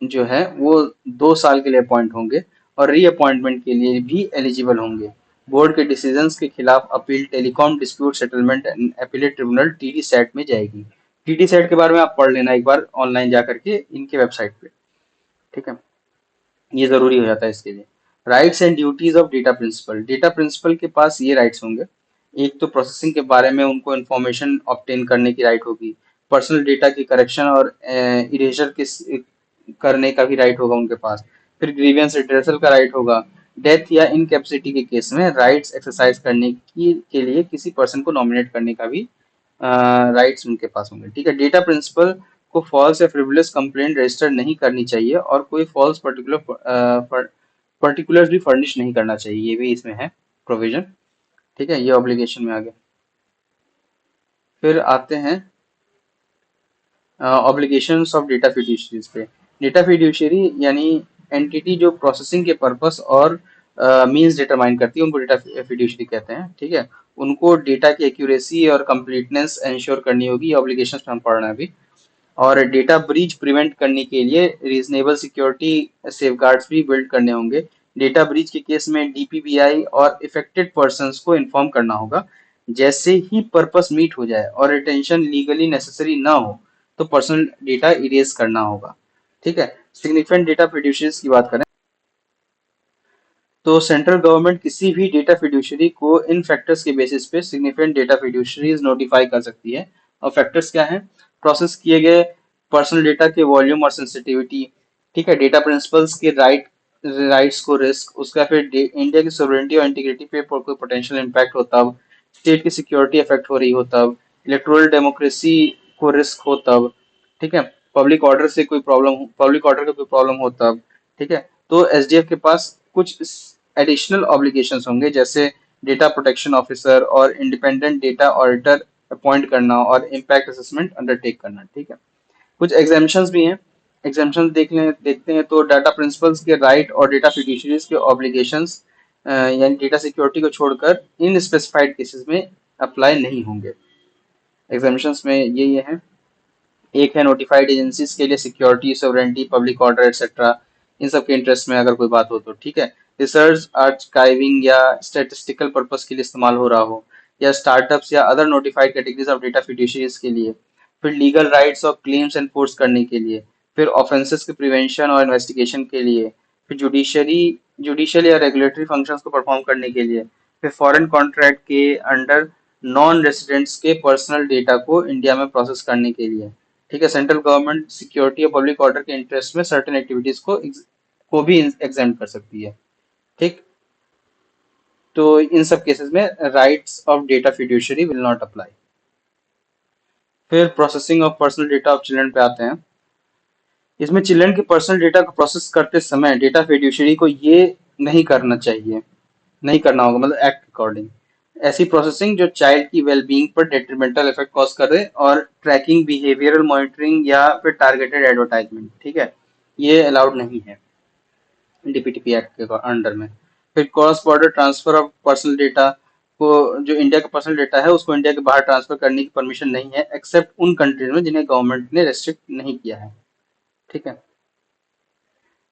A: जो है वो 2 साल के लिए अपॉइंट होंगे और रीअपॉइंटमेंट के लिए भी एलिजिबल होंगे। बोर्ड के डिसीजंस के खिलाफ appeal telecom dispute settlement and appellate tribunal TD set में जाएगी। टीडी सेट के बारे में आप पढ़ लेना एक बार ऑनलाइन जा करके इनके वेबसाइट पे। ठीक है। ये जरूरी हो जाता है इसके लिए। Rights and duties of data principal. Data principal के पास ये राइट्स होंगे। एक तो प्रोसेसिंग के बारे में उनको इन्फॉर्मेशन ऑब्टेन करने की राइट होगी। पर्सनल डेटा की करेक्शन और इरेजर करने का भी राइट होगा उनके पास। फिर ग्रीवियंस रिड्रेसल का राइट होगा। डेथ या इनकैपेसिटी के केस में राइट्स एक्सरसाइज करने की के लिए किसी पर्सन को नॉमिनेट करने का भी राइट्स उनके पास होंगे। ठीक है। डेटा प्रिंसिपल को फॉल्स या फ्रिवलेस कंप्लेंट रजिस्टर नहीं करनी चाहिए और कोई फॉल्स पर्टिकुलर भी फर्निश नहीं करना चाहिए, ये भी इसमें है प्रोविजन। ठीक है। ये ऑब्लिगेशन में आ गया। फिर आते हैं ऑब्लिगेशंस ऑफ डेटा फिड्यूशरीज पे। डेटा फिड्यूशरी यानी एंटिटी जो प्रोसेसिंग के पर्पस और मींस डिटरमाइन करती है, उनको डेटा फिड्यूशरी कहते हैं। ठीक है। उनको डेटा की एक्यूरेसी और कंप्लीटनेस इंश्योर करनी होगी, ऑब्लिगेशंस में हम पढ़ रहे हैं अभी। और डेटा ब्रीच प्रिवेंट करने के लिए रीजनेबल सिक्योरिटी सेफगार्ड्स भी बिल्ड करने होंगे। डेटा ब्रीच के केस में डीपीबीआई और इफेक्टेड पर्संस को इन्फॉर्म करना होगा। जैसे ही पर्पस मीट हो जाए और रिटेंशन लीगली नेसेसरी ना हो तो पर्सनल डेटा इरेज करना होगा। ठीक है। सिग्निफिकेंट डेटा फिड्यूशरीज की बात करें, तो सेंट्रल गवर्नमेंट किसी भी डेटा फिड्यूशरी को इन फैक्टर्स के बेसिस पे सिग्निफिकेंट डेटा फिड्यूशरीज नोटिफाई कर सकती है। और फैक्टर्स क्या हैं? प्रोसेस किए गए पर्सनल डेटा के वॉल्यूम और सेंसिटिविटी। ठीक है। डेटा प्रिंसिपल्स के राइट्स को रिस्क उसका, फिर इंडिया की सोवरेनिटी और इंटीग्रिटी पे कोई पोटेंशियल इम्पैक्ट हो तब, स्टेट की सिक्योरिटी अफेक्ट हो रही हो तब, इलेक्टोरल डेमोक्रेसी को रिस्क हो तब। ठीक है। पब्लिक ऑर्डर का कोई प्रॉब्लम हो तब। ठीक है। तो एसडीएफ के पास कुछ एडिशनल ऑब्लिगेशंस होंगे, जैसे डेटा प्रोटेक्शन ऑफिसर और इंडिपेंडेंट डेटा ऑडिटर अपॉइंट करना और इम्पैक्ट असेसमेंट अंडरटेक करना। ठीक है, कुछ एग्जाम्पशंस भी हैं। एग्जाम्पशन देखते हैं तो डाटा प्रिंसिपल्स के राइट और डेटा फिड्यूशरीज के ऑब्लिगेशंस यानी डेटा सिक्योरिटी को छोड़कर इन स्पेसिफाइड केसेस में अप्लाई नहीं होंगे। एग्जाम्पशंस में ये हैं। एक है नोटिफाइड एजेंसीज के लिए security, sovereignty, public order etcetera, इन सब के इंटरेस्ट में अगर कोई बात हो तो। ठीक है, रिसर्च, आर्काइविंग या स्टैटिस्टिकल पर्पस के लिए इस्तेमाल हो रहा हो, या स्टार्टअप्स या other notified categories of data fiduciaries के लिए, फिर लीगल राइट्स और क्लेम्स एनफोर्स करने के लिए, फिर ऑफेंसेस के प्रिवेंशन और इन्वेस्टिगेशन के लिए, फिर जुडिशियल या रेगुलेटरी फंक्शंस को परफॉर्म करने के लिए, फिर फॉरेन कॉन्ट्रैक्ट के अंडर नॉन रेसिडेंट्स के पर्सनल डेटा को इंडिया में प्रोसेस करने के लिए। ठीक है, सेंट्रल गवर्नमेंट सिक्योरिटी और पब्लिक ऑर्डर के इंटरेस्ट में सर्टेन एक्टिविटीज को भी एग्जाम कर सकती है। ठीक, तो इन सब केसेस में rights of data fiduciary will not apply. फिर processing of personal data of children पे आते हैं। इसमें चिल्ड्रन के पर्सनल डेटा को प्रोसेस करते समय डेटा फिड्यूशरी को ये नहीं करना चाहिए, नहीं करना होगा, मतलब एक्ट अकॉर्डिंग ऐसी प्रोसेसिंग जो चाइल्ड की वेलबींग पर डेट्रीमेंटल इफेक्ट कॉज करे, और ट्रैकिंग, बिहेवियरल मॉनिटरिंग या फिर टारगेटेड एडवर्टाइजमेंट। ठीक है, ये अलाउड नहीं है डीपीटीपी एक्ट के अंडर में। फिर cross border transfer of personal data को, जो इंडिया का पर्सनल डेटा है उसको इंडिया के बाहर ट्रांसफर करने की परमिशन नहीं है, एक्सेप्ट उन कंट्रीज में जिन्हें गवर्नमेंट ने रेस्ट्रिक्ट नहीं किया है। ठीक है,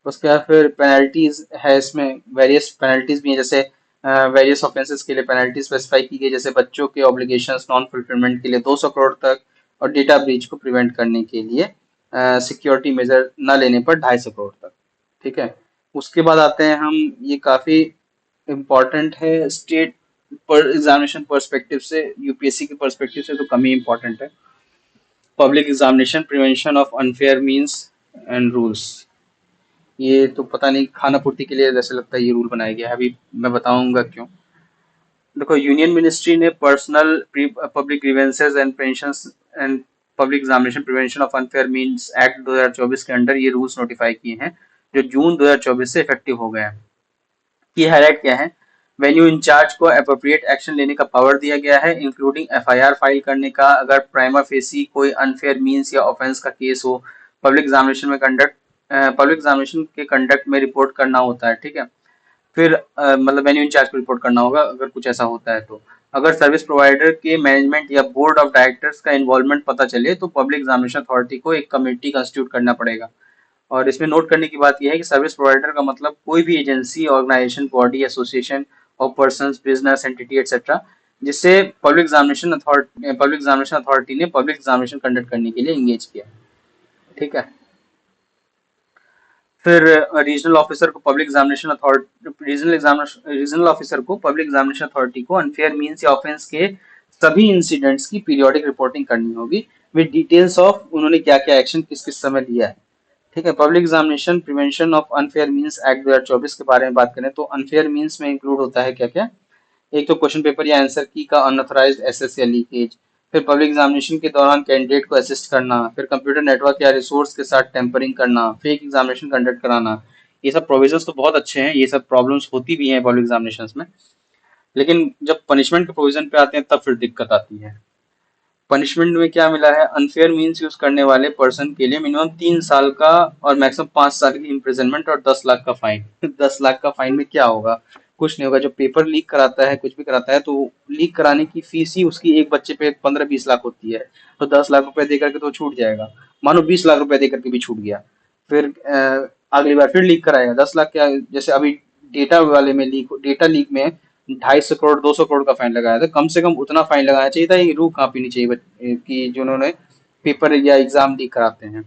A: उसके बाद फिर पेनल्टीज है। इसमें वेरियस पेनल्टीज भी हैं, जैसे वेरियस ऑफेंसेस के लिए पेनल्टी स्पेसिफाई की गई, जैसे बच्चों के ऑब्लिगेशंस नॉन फुलफिलमेंट के लिए 200 करोड़ तक, और डेटा ब्रीच को प्रिवेंट करने के लिए सिक्योरिटी मेजर न लेने पर 250 करोड़ तक। ठीक है, उसके बाद आते हैं हम, ये काफी इम्पोर्टेंट है स्टेट पर एग्जामिनेशन पर्सपेक्टिव से, यूपीएससी के पर्सपेक्टिव से तो कम ही इम्पोर्टेंट है। Public examination prevention of unfair means and rules. ये तो पता नहीं, खाना पूर्ति के लिए जैसे लगता है ये रूल बनाया गया है, अभी मैं बताऊंगा क्यों। देखो, यूनियन मिनिस्ट्री ने personnel public grievances and pensions and public examination prevention of unfair means act 2024 के अंडर ये रूल्स नोटिफाई किए हैं, जो जून 2024 से इफेक्टिव हो गए हैं। ये हाईलाइट क्या है, वेन्यू इंचार्ज को अप्रोप्रिएट एक्शन लेने का पावर दिया गया है, इंक्लूडिंग एफआईआर फाइल करने का अगर प्राइमा फेसी कोई अनफेयर मीन्स या ऑफेंस का केस हो, पब्लिक एग्जामिनेशन के कंडक्ट में रिपोर्ट करना होता है। ठीक है, फिर मतलब वेन्यू इंचार्ज को रिपोर्ट करना होगा अगर कुछ ऐसा होता है तो। अगर सर्विस प्रोवाइडर के मैनेजमेंट या बोर्ड ऑफ डायरेक्टर्स का इन्वॉल्वमेंट पता चले तो पब्लिक एग्जामिनेशन अथॉरिटी को एक कमेटी कंस्टिट्यूट करना पड़ेगा। और इसमें नोट करने की बात यह है कि सर्विस प्रोवाइडर का मतलब कोई भी agency, organisation, body, association of persons, business entity etcetera, जिससे पब्लिक एग्जामिनेशन अथॉरिटी ने पब्लिक एग्जामिनेशन कंडक्ट करने के लिए इंगेज किया। ठीक है, फिर रीजनल ऑफिसर को पब्लिक एग्जामिनेशन अथॉरिटी को अनफेयर मीन्स या ऑफेंस के सभी इंसिडेंट्स की पीरियोडिक रिपोर्टिंग करनी होगी, विद डिटेल्स ऑफ उन्होंने क्या क्या एक्शन किस किस समय लिया है। ठीक है, public examination prevention of unfair means act 2024 के बारे में बात करें तो अनफेयर मीन्स में इंक्लूड होता है क्या क्या। एक तो क्वेश्चन पेपर या आंसर की का अनऑथराइज्ड एक्सेस या लीकेज, फिर पब्लिक एग्जामिनेशन के दौरान कैंडिडेट को असिस्ट करना, फिर कंप्यूटर नेटवर्क या रिसोर्स के साथ टेम्परिंग करना, फेक एग्जामिनेशन कंडक्ट कराना। ये सब प्रोविजंस तो बहुत अच्छे हैं, ये सब प्रॉब्लम्स होती भी हैं पब्लिक एग्जामिनेशंस में, लेकिन जब पनिशमेंट के प्रोविजन पे आते हैं तब फिर दिक्कत आती है। पनिशमेंट में क्या मिला है, अनफेयर मीन्स यूज करने वाले पर्सन के लिए मिनिमम 3 साल का और मैक्सिमम 5 साल की इम्प्रिजनमेंट और 10 लाख का फाइन। 10 लाख का फाइन में क्या होगा, कुछ नहीं होगा। जो पेपर लीक कराता है, कुछ भी कराता है, तो लीक कराने की फीस ही उसकी एक बच्चे पे 15-20 लाख होती है, तो 10 लाख रुपए दे करके तो छूट जाएगा। मानो 20 लाख रुपए दे करके भी छूट गया, फिर अगली बार फिर लीक कराएगा। 10 लाख क्या, जैसे अभी डेटा लीक में 250 करोड़ 200 करोड़ का फाइन लगाया था, कम से कम उतना फाइन लगाना चाहिए था। ये रूह कांपनी चाहिए कि जिन्होंने पेपर या एग्जाम लीक कराते हैं।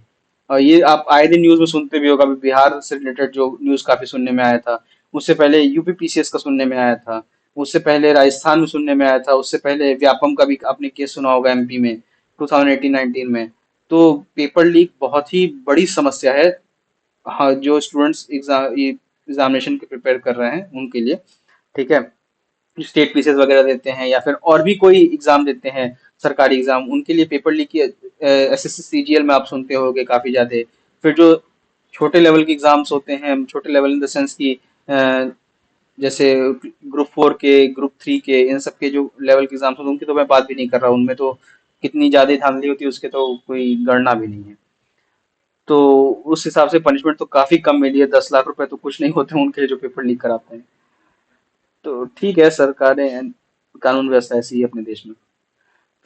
A: और ये आप आए दिन न्यूज में सुनते भी होगा, अभी बिहार से रिलेटेड जो न्यूज काफी सुनने में आया था, उससे पहले यूपी पीसीएस का सुनने में आया था, उससे पहले राजस्थान में सुनने में आया था, उससे पहले व्यापम का भी आपने केस सुना होगा एमपी में 2018-19 में। तो पेपर लीक बहुत ही बड़ी समस्या है, हाँ, जो स्टूडेंट्स एग्जामिनेशन के प्रिपेयर कर रहे हैं उनके लिए। ठीक है, स्टेट पीसीएस वगैरह देते हैं या फिर और भी कोई एग्जाम देते हैं, सरकारी एग्जाम, उनके लिए पेपर लीक की एसएससी सीजीएल में आप सुनते होंगे काफी ज्यादा। फिर जो छोटे लेवल के एग्जाम्स होते हैं, छोटे लेवल इन द सेंस की जैसे ग्रुप 4 के, ग्रुप 3 के, इन सब के जो लेवल के एग्जाम्स होते हैं उनकी तो मैं बात भी नहीं कर रहा, उनमें तो कितनी ज्यादा धांधली होती है उसके तो कोई गणना भी नहीं है। तो उस हिसाब से पनिशमेंट तो काफी कम मिली है, 10 लाख रुपए तो कुछ नहीं होते हैं उनके लिए जो पेपर लीक कराते हैं। तो ठीक है, सरकारें, कानून व्यवस्था ऐसी है अपने देश में।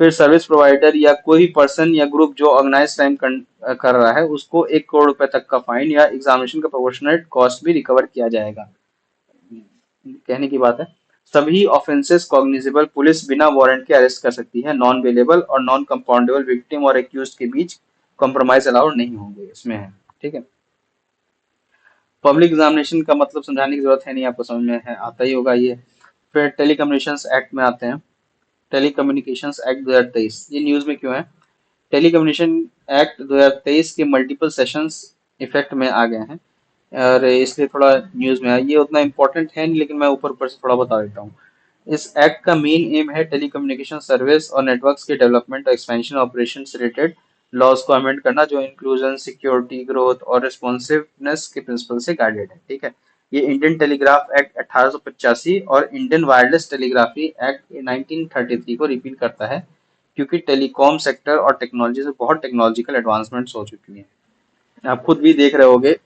A: फिर सर्विस प्रोवाइडर या कोई पर्सन या ग्रुप जो ऑर्गेनाइज क्राइम कर रहा है उसको 1 करोड़ रुपए तक का फाइन या एग्जामिनेशन का प्रोपोर्शनेट कॉस्ट भी रिकवर किया जाएगा। कहने की बात है, सभी ऑफेंसेस कॉग्निजेबल पुलिस बिना वारंट के अरेस्ट कर सकती है, नॉन वेलेबल और नॉन कंपाउंडेबल विक्टिम और एक्यूज के बीच कॉम्प्रोमाइज अलाउड नहीं होंगे इसमें है। ठीक है। पब्लिक एग्जामिनेशन का मतलब समझाने की जरूरत है नहीं, आपको समझ में है, आता ही होगा ये। फिर टेलीकम्युनिकेशंस एक्ट में आते हैं। टेलीकम्युनिकेशंस एक्ट 2023 ये न्यूज में क्यों है? टेलीकम्युनिकेशन एक्ट 2023 के मल्टीपल सेशंस इफेक्ट में आ गए हैं और इसलिए थोड़ा न्यूज में है। ये उतना इम्पोर्टेंट है नहीं, लेकिन मैं ऊपर ऊपर से थोड़ा बता देता हूँ। इस एक्ट का मेन एम है टेलीकम्युनिकेशन सर्विस और नेटवर्क्स के डेवलपमेंट और एक्सपेंशन ऑपरेशन से रिलेटेड लॉज को अमेंड करना, जो इंक्लूजन, सिक्योरिटी, ग्रोथ और रिस्पॉन्सिवनेस के प्रिंसिपल से गाइडेड है। ठीक है। ये इंडियन टेलीग्राफ एक्ट 1885 और इंडियन वायरलेस टेलीग्राफी एक्ट 1933 को रिपील करता है, क्योंकि टेलीकॉम सेक्टर और टेक्नोलॉजी से बहुत टेक्नोलॉजिकल एडवांसमेंट्स हो चुकी हैं। आप खुद भी देख रहे होगे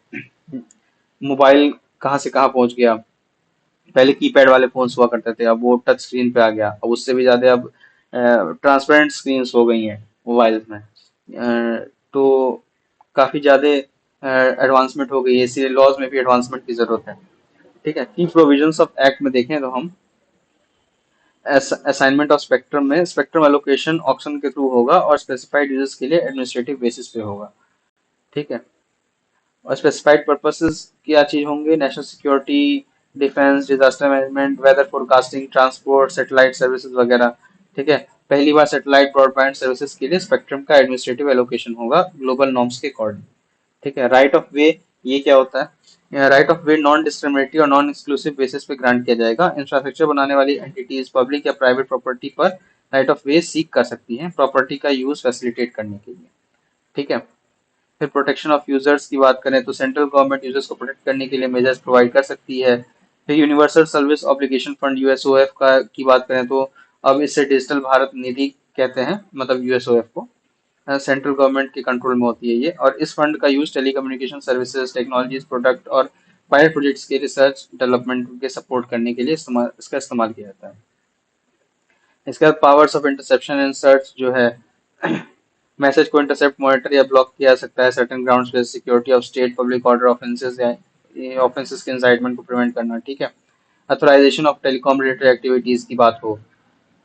A: मोबाइल कहाँ से कहाँ पहुंच गया। पहले कीपैड वाले फोन्स हुआ करते थे, अब वो टच स्क्रीन पे आ गया, अब उससे भी ज्यादा अब ट्रांसपेरेंट स्क्रीन हो गई हैं मोबाइल में। तो काफी ज्यादा एडवांसमेंट हो गई है, इसीलिए लॉज में भी एडवांसमेंट की जरूरत है। ठीक है। की प्रोविजंस ऑफ एक्ट में देखें तो हम असाइनमेंट ऑफ स्पेक्ट्रम में स्पेक्ट्रम एलोकेशन ऑक्शन के थ्रू होगा और स्पेसिफाइड यूजर्स के लिए एडमिनिस्ट्रेटिव बेसिस पे होगा। ठीक है। और स्पेसिफाइड पर्पसेस क्या चीज होंगे? National security, defence, disaster management, weather forecasting, transport, satellite services वगैरह। ठीक है। पहली बार सैटेलाइट ब्रॉडबैंड सर्विसेज के लिए स्पेक्ट्रम का एडमिनिस्ट्रेटिव एलोकेशन होगा ग्लोबल नॉर्म्स के अकॉर्डिंग। ठीक है। राइट ऑफ वे, ये क्या होता है? Right of way non discriminatory और नॉन एक्सक्लूसिव बेसिस पे ग्रांट किया जाएगा। इंफ्रास्ट्रक्चर बनाने वाली एंटिटीज पब्लिक या प्राइवेट प्रॉपर्टी पर राइट ऑफ वे सीक कर सकती हैं प्रॉपर्टी का यूज फैसिलिटेट करने के लिए। ठीक है। फिर प्रोटेक्शन ऑफ यूजर्स की बात करें तो सेंट्रल गवर्नमेंट यूजर्स को प्रोटेक्ट करने के लिए मेजर्स प्रोवाइड कर सकती है। फिर universal service obligation fund USOF का की बात करें तो अब इसे डिजिटल भारत निधि कहते हैं, मतलब यूएसओएफ को। सेंट्रल गवर्नमेंट के कंट्रोल में होती है ये, और इस फंड का use telecommunication services, technologies, product और पायलट प्रोजेक्ट्स के रिसर्च डेवलपमेंट के सपोर्ट करने के लिए इसका इस्तेमाल किया जाता है। इसके बाद powers of interception and search जो है, मैसेज को इंटरसेप्ट, मॉनिटर या ब्लॉक किया जा सकता है सर्टेन ग्राउंड्स पे, security of state, public order offences या ऑफेंसेस के इंसाइटमेंट को प्रिवेंट करना। ठीक है। Authorisation of telecom related activities की बात हो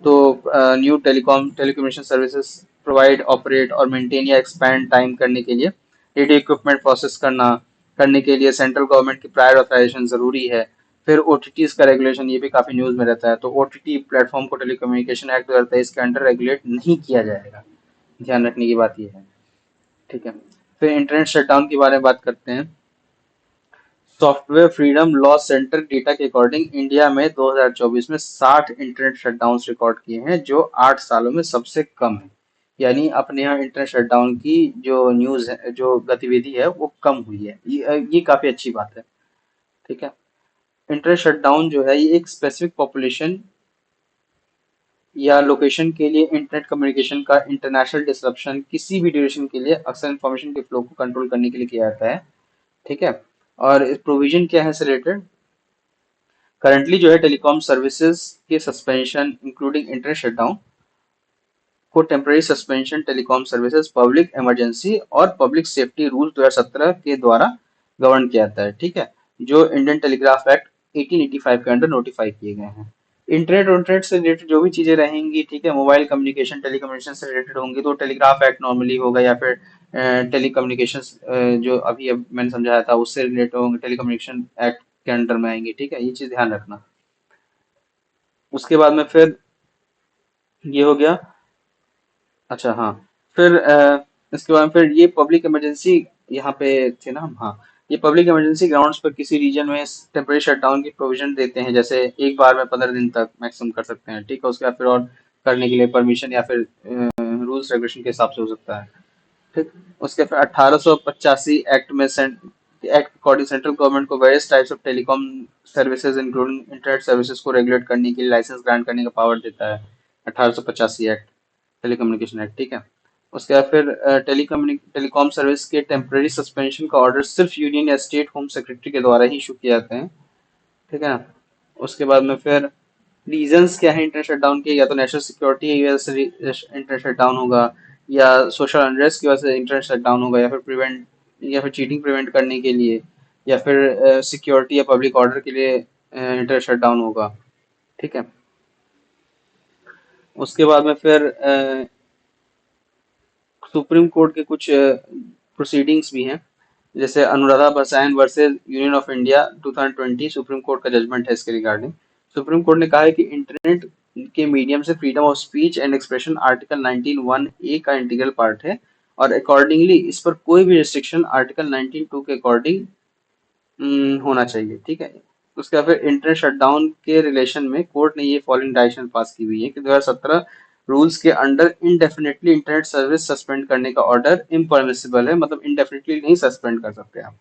A: तो new telecom telecommunication services provide, operate और मेंटेन या एक्सपैंड टाइम करने के लिए रेडियो इक्विपमेंट प्रोसेस करने के लिए सेंट्रल गवर्नमेंट की प्रायर ऑथराइजेशन जरूरी है। फिर ओटीटीज का रेगुलेशन, ये भी काफी न्यूज में रहता है, तो ओटीटी प्लेटफॉर्म को टेलीकम्युनिकेशन एक्ट 2023 के अंडर रेगुलेट नहीं किया जाएगा, ध्यान रखने की बात यह है। ठीक है। फिर इंटरनेट शटडाउन के बारे में बात करते हैं। Software freedom law centre data के अकॉर्डिंग इंडिया में 2024 में 60 इंटरनेट शटडाउन रिकॉर्ड किए हैं, जो 8 सालों में सबसे कम है। यानी अपने यहाँ इंटरनेट शटडाउन की जो न्यूज है, जो गतिविधि है वो कम हुई है, ये काफी अच्छी बात है। ठीक है। इंटरनेट शटडाउन जो है ये एक स्पेसिफिक पॉपुलेशन या लोकेशन के लिए इंटरनेट कम्युनिकेशन का इंटरनेशनल डिसरप्शन किसी भी ड्यूरेशन के लिए अक्सर इंफॉर्मेशन के फ्लो को कंट्रोल करने के लिए किया जाता है। ठीक है। और प्रोविजन क्या है इससे रिलेटेड? करंटली जो है टेलीकॉम सर्विसेज के सस्पेंशन इंक्लूडिंग इंटरनेट शटडाउन को temporary suspension telecom services public emergency और पब्लिक सेफ्टी रूल 2017 के द्वारा गवर्न किया जाता है। ठीक है। जो इंडियन टेलीग्राफ एक्ट 1885 के अंडर नोटिफाई किए गए हैं। इंटरनेट से रिलेटेड जो भी चीजें रहेंगी, ठीक है, मोबाइल कम्युनिकेशन टेलीकम्युनिकेशन से रिलेटेड होंगी तो टेलीग्राफ एक्ट नॉर्मली होगा, या फिर टेलीकम्युनिकेशन जो अभी अब मैंने समझाया था उससे रिलेटेड होंगे, टेलीकम्युनिकेशन एक्ट के अंडर में आएंगे। ठीक है, ये चीज ध्यान रखना। उसके बाद में फिर ये हो गया। अच्छा हाँ। फिर इसके बाद में फिर ये पब्लिक इमरजेंसी, यहाँ पे थे ना हम, हाँ। ये पब्लिक इमरजेंसी ग्राउंड्स पर किसी रीजन में टेम्पररी शटडाउन की प्रोविजन देते हैं, जैसे एक बार में 15 दिन तक मैक्सिमम कर सकते हैं। ठीक है। उसके बाद फिर और करने के लिए परमिशन या फिर रूल्स रेगुलेशन के हिसाब से हो सकता है। ठीक। उसके फिर 1885 एक्ट में एक्ट अकॉर्डिंग सेंट्रल गवर्नमेंट को various types of telecom services including internet services को रेगुलेट करने के लिए लाइसेंस ग्रांट करने का पावर देता है। 1885 एक्ट, टेलीकम्युनिकेशन एक्ट, ठीक है। उसके बाद फिर टेलीकॉम सर्विस के टेम्पररी सस्पेंशन का ऑर्डर सिर्फ यूनियन या स्टेट होम सेक्रेटरी के द्वारा ही इशू किए जाते हैं, ठीक है ना। उसके बाद में फिर रीजंस क्या है इंटरनेट शटडाउन के, या तो नेशनल सिक्योरिटी की वजह से इंटरनेट शटडाउन होगा, या सोशल अनरेस्ट की वजह से इंटरनेट शटडाउन होगा, या फिर प्रिवेंट या फिर चीटिंग प्रिवेंट करने के लिए, या फिर सिक्योरिटी या पब्लिक ऑर्डर के लिए इंटरनेट शटडाउन होगा, ठीक है। उसके बाद में फिर सुप्रीम कोर्ट के कुछ प्रोसीडिंग्स भी हैं, जैसे Anuradha Bhasin versus union of India 2020 supreme court का जजमेंट है इसके रिगार्डिंग। सुप्रीम कोर्ट ने कहा है कि इंटरनेट के मीडियम से freedom of speech and expression article 19(1)(a) का इंटीग्रल पार्ट है, और अकॉर्डिंगली इस पर कोई भी रिस्ट्रिक्शन आर्टिकल 19(2) के अकॉर्डिंग होना चाहिए, ठीक है। उसके बाद फिर इंटरनेट शटडाउन के रिलेशन में कोर्ट ने ये फॉलोइंग डायरेक्शन पास की हुई है कि 2017 रूल्स के under indefinitely internet service suspend करने का ऑर्डर इम्परमिसिबल है, मतलब इनडेफिनेटली नहीं सस्पेंड कर सकते आप।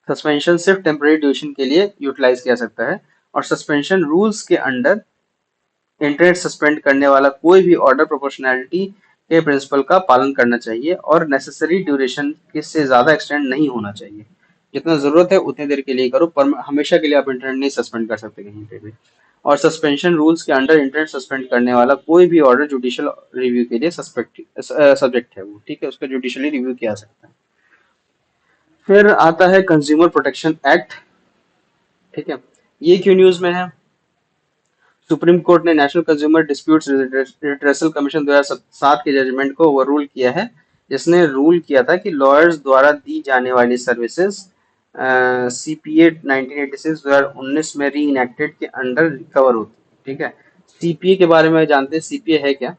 A: सस्पेंशन सिर्फ टेम्परेरी ड्यूरेशन के लिए यूटिलाइज किया सकता है, और सस्पेंशन रूल्स के अंडर इंटरनेट सस्पेंड करने वाला कोई भी ऑर्डर प्रोपोर्शनैलिटी के प्रिंसिपल का पालन करना चाहिए और नेसेसरी ड्यूरेशन से ज्यादा एक्सटेंड नहीं होना चाहिए। जितना जरूरत है उतनी देर के लिए करो, पर हमेशा के लिए आप इंटरनेट नहीं सस्पेंड कर सकते कहीं पे भी। और सस्पेंशन रूल्स के अंडर इंटरनेट सस्पेंड करने वाला कोई भी ऑर्डर जुडिशियल रिव्यू के लिए सब्जेक्ट है वो, ठीक है, उसका जुडिशियली रिव्यू किया जा सकता है। फिर आता है कंज्यूमर प्रोटेक्शन एक्ट, ठीक है। ये क्यों न्यूज में है? सुप्रीम कोर्ट ने national consumer disputes redressal commission 2007 के जजमेंट को ओवररूल किया है, जिसने रूल किया था कि लॉयर्स द्वारा दी जाने वाली सर्विसेज सीपीए 1986 2019 में री इनेक्टेड के अंडर रिकवर होती है, ठीक है। सीपीए के बारे में जानते हैं, सीपीए है क्या?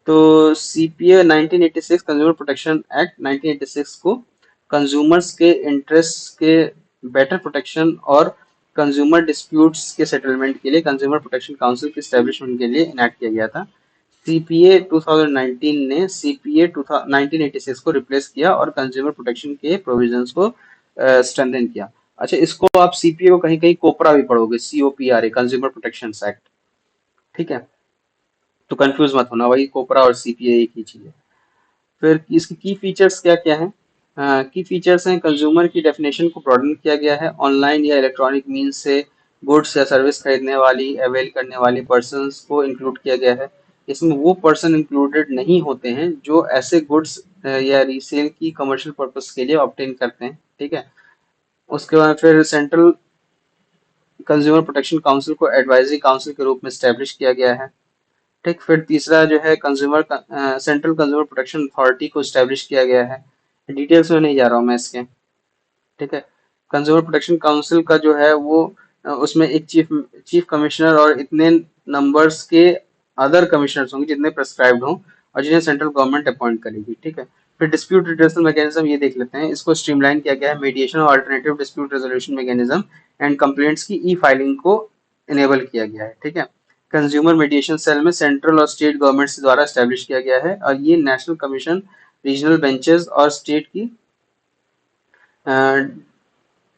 A: तो सीपीए 1986 कंज्यूमर प्रोटेक्शन एक्ट 1986 को कंज्यूमर्स के इंटरेस्ट के बेटर प्रोटेक्शन और कंज्यूमर डिस्प्यूट्स के सेटलमेंट के लिए कंज्यूमर प्रोटेक्शन काउंसिल की स्टैब्लिशमेंट के लिए इनैक्ट किया गया था। सीपीए 2019 ने सीपीए 1986 को रिप्लेस किया और कंज्यूमर प्रोटेक्शन के प्रोविजंस को स्ट्रेंथन किया। अच्छा, इसको आप सीपीए को कहीं कहीं कोपरा भी पढ़ोगे, सीओपीआरए, कंज्यूमर प्रोटेक्शन एक्ट, ठीक है। तो कंफ्यूज मत होना, वही कोपरा और सीपीए एक ही चीज है। फिर इसकी की फीचर्स क्या क्या हैं? की फीचर्स हैं, कंज्यूमर की डेफिनेशन को ब्रॉडन किया गया है, ऑनलाइन या इलेक्ट्रॉनिक मीन्स से गुड्स या सर्विस खरीदने वाली अवेल करने वाली पर्सन्स को इंक्लूड किया गया है। इसमें वो पर्सन इंक्लूडेड नहीं होते हैं जो ऐसे गुड्स या रीसेल की कमर्शियल पर्पस के लिए ऑब्टेन करते हैं, ठीक है। उसके बाद फिर सेंट्रल कंज्यूमर प्रोटेक्शन काउंसिल को एडवाइजरी काउंसिल के रूप में स्टैब्लिश किया गया है, ठीक। फिर तीसरा जो है consumer central consumer protection authority को स्टैब्लिश किया गया है। डिटेल्स में नहीं जा रहा हूँ मैं इसके, ठीक है। कंज्यूमर प्रोटेक्शन काउंसिल का जो है वो उसमें एक चीफ कमिश्नर और इतने नंबर्स के अदर कमिश्नर्स होंगे जितने प्रेस्क्राइब्ड हों, और जिन्हें सेंट्रल गवर्नमेंट अपॉइंट करेगी, ठीक है। फिर डिस्प्यूट रिड्रेसल मैकेनिज्म ये देख लेते हैं, इसको स्ट्रीमलाइन किया गया है, मीडिएशन और alternative dispute resolution mechanism and complaints की ई फाइलिंग को इनेबल किया गया है, ठीक है। कंज्यूमर मीडिएशन सेल में सेंट्रल और स्टेट गवर्नमेंट्स द्वारा स्टैब्लिश किया गया है, और ये नेशनल कमीशन, रीजनल बेंचेस और स्टेट की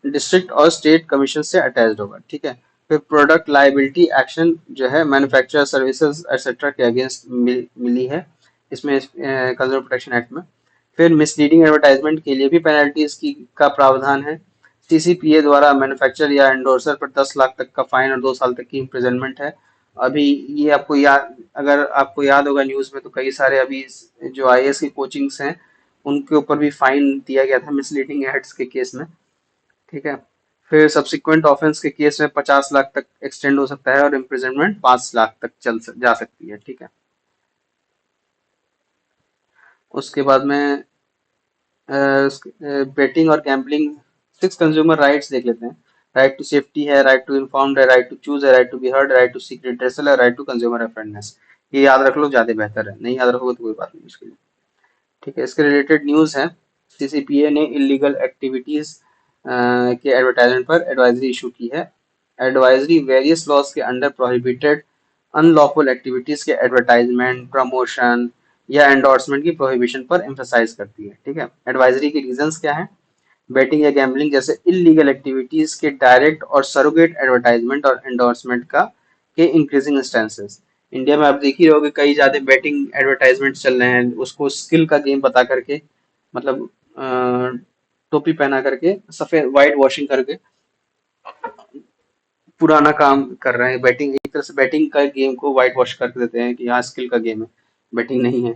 A: डिस्ट्रिक्ट और स्टेट कमीशन से अटैच्ड होगा, ठीक है। फिर प्रोडक्ट लाइबिलिटी एक्शन जो है मैन्युफैक्चरर सर्विसेज एक्सेट्रा के अगेंस्ट मिली है इसमें कंज्यूमर प्रोटेक्शन एक्ट में। फिर मिसलीडिंग एडवर्टाइजमेंट के लिए भी पेनल्टीज की का प्रावधान है। सीसीपीए द्वारा मैन्युफैक्चरर या एंडोर्सर पर 10 लाख तक का फाइन और 2 साल तक की इम्प्रिजनमेंट है। अभी ये आपको याद, अगर आपको याद होगा न्यूज में, तो कई सारे अभी जो आईएएस की कोचिंग्स हैं उनके ऊपर भी फाइन दिया गया था मिसलीडिंग एड्स के केस में, ठीक है। फिर सब्सिक्वेंट ऑफेंस के केस में 50 लाख तक एक्सटेंड हो सकता है और इम्प्रिजनमेंट 5 लाख तक जा सकती है, ठीक है। उसके बाद में बेटिंग और गैम्बलिंग 6 कंज्यूमर राइट्स देख लेते हैं। राइट टू सेफ्टी है, राइट टू इन्फॉर्म है, राइट टू चूज है, right to be heard, right to seek redressal है, राइट टू कंज्यूमर अवेयरनेस। ये याद रख लो, ज्यादा बेहतर है, नहीं याद रखोगे तो कोई बात नहीं उसके लिए, ठीक है। इसके रिलेटेड न्यूज है, सीसीपीए ने इलीगल एक्टिविटीज के एडवर्टाइजमेंट पर एडवाइजरी इशू की है। एडवाइजरी वेरियस लॉज के अंडर प्रोहिबिटेड अनलॉफुल एक्टिविटीज के एडवर्टाइजमेंट, प्रमोशन या एंडोर्समेंट की प्रोहिबिशन पर एम्फेसाइज करती है, ठीक है। एडवाइजरी के रीजंस क्या है? बेटिंग या गैम्बलिंग जैसे इलीगल एक्टिविटीज के डायरेक्ट और सरोगेट एडवर्टाइजमेंट और एंडोर्समेंट का के इंक्रीजिंग इंस्टेंसेस। इंडिया में आप देख ही रहोगे कई ज्यादा बेटिंग एडवर्टाइजमेंट चल रहे हैं, उसको स्किल का गेम बता करके, मतलब टोपी पहना करके, सफेद व्हाइट वॉशिंग करके पुराना काम कर रहे हैं। बैटिंग एक तरह से बैटिंग का गेम को व्हाइट वॉश कर देते हैं कि हाँ स्किल का गेम है, बैटिंग नहीं है।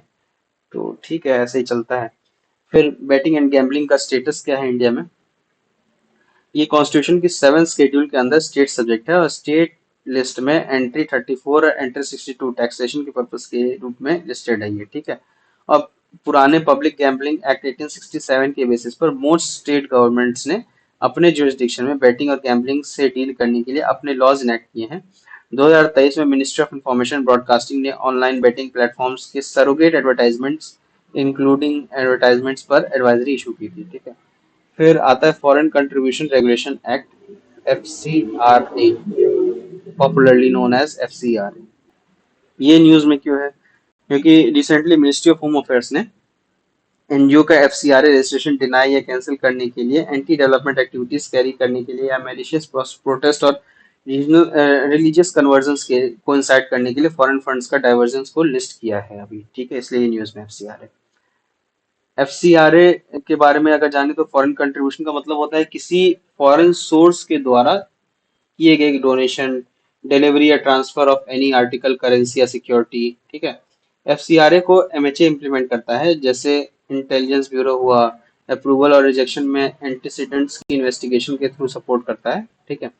A: तो ठीक है, ऐसे ही चलता है। फिर बैटिंग एंड गैम्बलिंग का स्टेटस क्या है इंडिया में? ये कॉन्स्टिट्यूशन की 7 शेड्यूल के अंदर स्टेट सब्जेक्ट है, और स्टेट लिस्ट में एंट्री 34 और एंट्री 62 टैक्सेशन के पर्पस के रूप में लिस्टेड है ये, ठीक है। अब पुराने पब्लिक गैम्बलिंग एक्ट 1867 के बेसिस पर मोस्ट स्टेट गवर्नमेंट्स ने अपने जुरिस्डिक्शन में बैटिंग और गैम्बलिंग से डील करने के लिए अपने लॉज इनेक्ट किए हैं। 2023 में मिनिस्ट्री ऑफ इंफॉर्मेशन ब्रॉडकास्टिंग ने ऑनलाइन बेटिंग प्लेटफॉर्म्स के सरोगेट एडवर्टाइजमेंट्स इंक्लूडिंग एडवर्टाइजमेंट्स पर एडवाइजरी इशू की थी, ठीक है। फिर आता है foreign contribution regulation act, FCRA, popularly known as FCRA। ये न्यूज में क्यों है? क्योंकि recently ministry of home affairs ने एनजीओ का FCRA रजिस्ट्रेशन डिनाई या कैंसिल करने के लिए, एंटी डेवलपमेंट एक्टिविटीज कैरी करने के लिए, या मैलिशियस प्रोटेस्ट और रीजनल रिलीजियस कन्वर्जन के कोइंसाइड करने के लिए फॉरेन फंड्स का डाइवर्जन को लिस्ट किया है अभी, ठीक है। इसलिए ये न्यूज में FCRA के बारे में अगर जाने तो फॉरेन कंट्रीब्यूशन का मतलब होता है किसी फॉरेन सोर्स के द्वारा किए गए डोनेशन, डिलीवरी या transfer of any article, currency या सिक्योरिटी, ठीक है। FCRA को MHA इम्प्लीमेंट करता है, जैसे इंटेलिजेंस ब्यूरो हुआ, अप्रूवल और रिजेक्शन में एंटीसिडेंट्स की इन्वेस्टिगेशन के थ्रू सपोर्ट करता है, ठीक है।